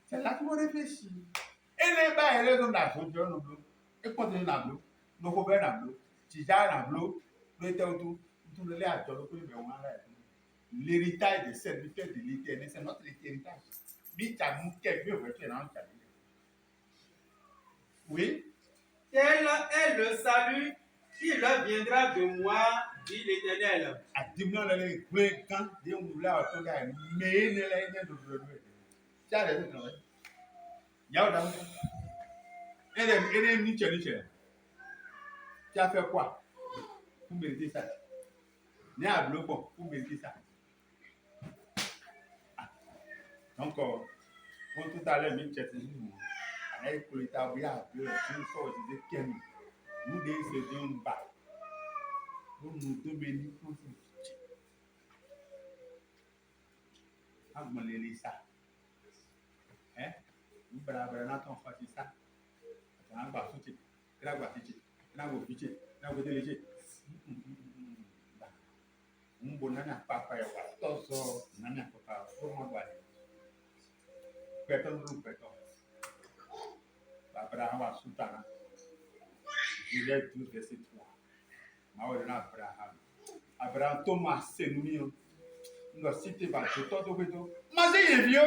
c'est là que vous réfléchissez et les bas et les hommes là sont bien nobleux et continue na bleu no ko be na bleu ti ja na bleu le te tout le à jolo ko be won ara l'héritage des serviteurs de l'Éternel c'est notre héritage bi ta mu ke bi o fe tu na ta oui Tel est le salut qui leur viendra de moi, dit l'Éternel. adimno le gbe kan de un la to ga me ne le ne do do ja le no ya o da ele ni che tu as fait quoi pour mériter ça ne a blo pour mériter ça donc on tout à l'heure mi che nous avec pour l'état bien de so de kemi nous de se don ba nous nous béni pour agbalele ça hein nous bra na ton fa ça na gba futi na gba titi na go fiche na go deleje mbo na papa ya wa toso na papa for ma gba peton ru peton Abraham wa sultana Juillet 12 verset 3 ma wa na Abraham Thomas senumio ngo cité ba to to beto ma se ye bio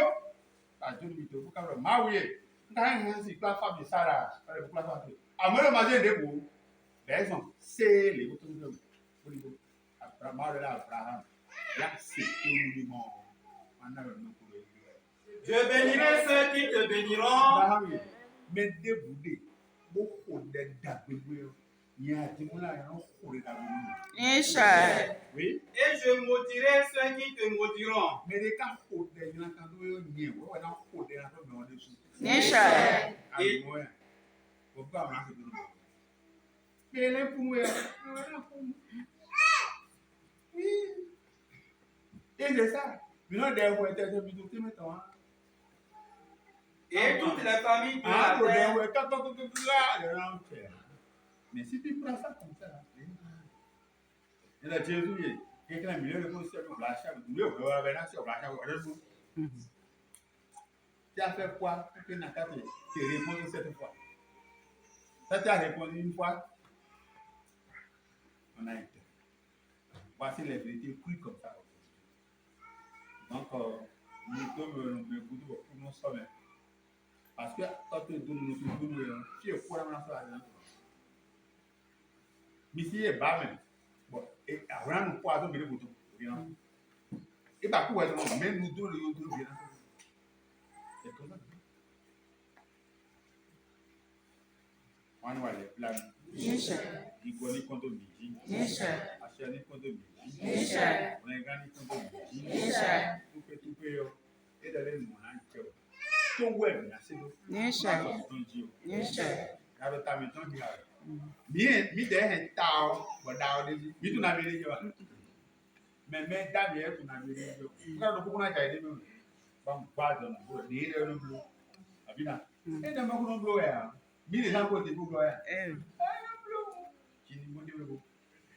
ba jo bi to bu ka ma we nda yan si pa fa bi sara pa bu pa fa amoro ma se de bo raison c'est les boutons de Abraham ya c'est tout le monde Je bénirai ceux qui te béniront. Mais débouler, beaucoup de dagoué, il y a des moulins pour les dagoués. Oui. Et je maudirai ceux qui te maudiront. Mais les cas pour des gens qui ont eu on a pour des gens qui ont eu mais les pour moi, oui. Et c'est ça. Mais non, des fois, tu as mis tout maintenant. Et toutes les familles de la terre. Mais si tu prends ça comme ça, il a Jésus, quelqu'un a mis le conseil au blachat, tu as fait quoi pour que tu répondu cette fois? Ça tu as répondu une fois, on a été. Voici les vérités crues comme ça. Donc, nous devons pour nous sauver. Parce que quand tu donnes tu es quoi dans la mais si est bas même, bon, et avant nous poisons, mais le bouton, bien. Et bah, quoi, même nous deux, le bien. C'est comme ça. On va les plans. Il connaît compte au midi. Acheter compte au midi. On a gagné compte au midi. Tout peut, et d'aller nous en tout web, c'est tout. Avec ta méthode, bien, un tao, mais tu n'avais rien. Mais d'ailleurs, tu n'avais rien. Quand on a gagné, on va dans le bleu, le bleu. Et dans le bleu, il y a un côté bleu. Qui nous dit le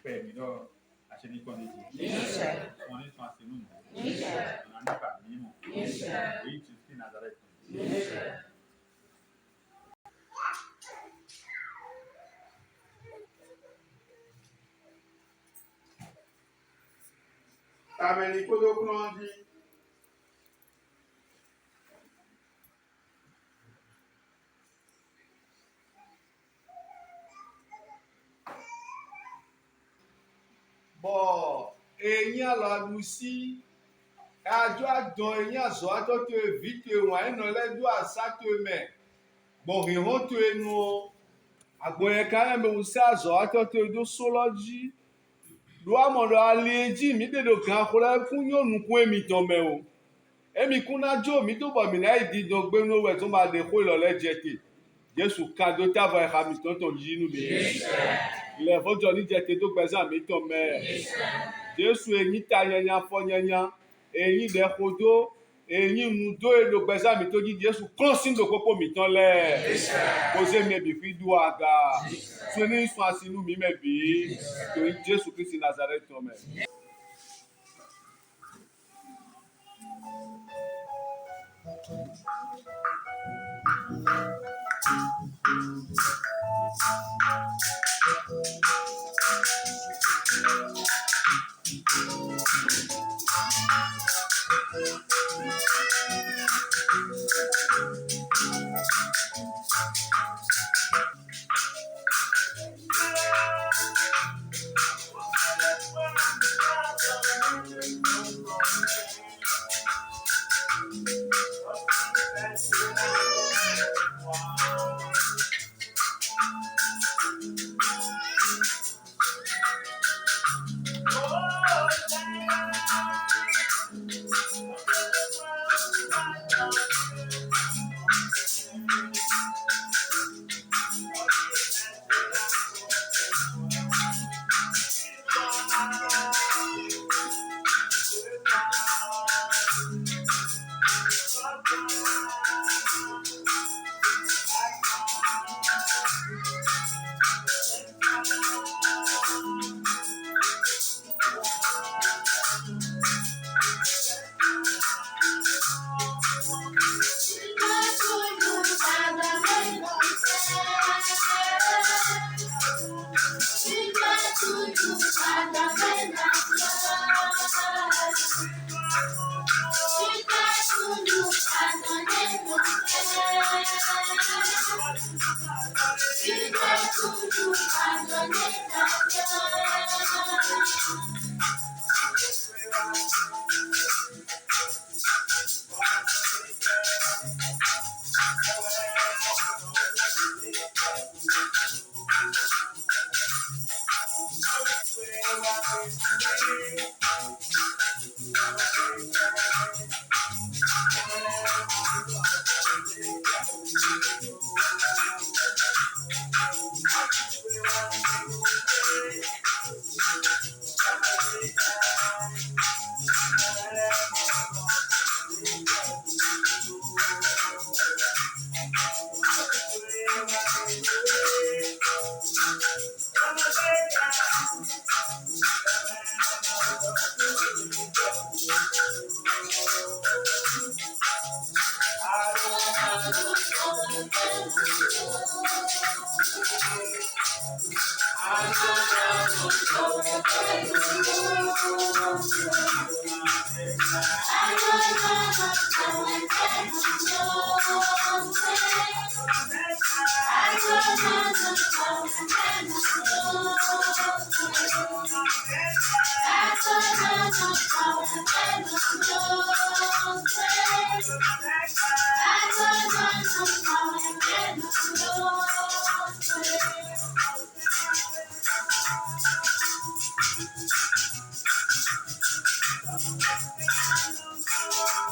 permis d'acheter des conditions. On est passé nous. On n'a pas mis nous. Oui, tu sais, Nazareth. Amen. Il faut donc nous dire. Bon, et il y a la Lucie. Adjo adon eyin azo ato to evite wọn ẹnu ẹlẹdu asa to mẹ gbọ̀ngìhó to enu o agbọ̀nyẹ ká ẹ̀mẹ̀ wùsí azo ato to edo sọlọ́jì lu amọ̀dọ̀ alẹ́jì mi dèdò gan kúrẹ́ fún yóò nukun èmi tán mẹ́ o èmi kún náà jó mi tó bọ̀ mí náà ìdí dán gbé ní owó ẹ̀ tó máa lè kó ìlọ̀lẹ́ jẹ tè Jésù ká dó tábà ẹ̀ka mi tán tán yí inú mi ilẹ̀ fọ́jọ́ níjẹ tè tó gbẹ́sà mi tán mẹ́ Jésù eyín ta yẹnyẹn fọ́ yẹnyẹn. Eyín lẹ kodo eyín nu do elo gbèsè mi tó jí Jésù kọ́sìn ló kókó mi tán lẹ̀ kó ṣe mi ẹ̀bì fi dùn àga tó ní sùn àsìnú mi mẹ̀bí torí Jésù Kristi Nazareth tán mẹ́.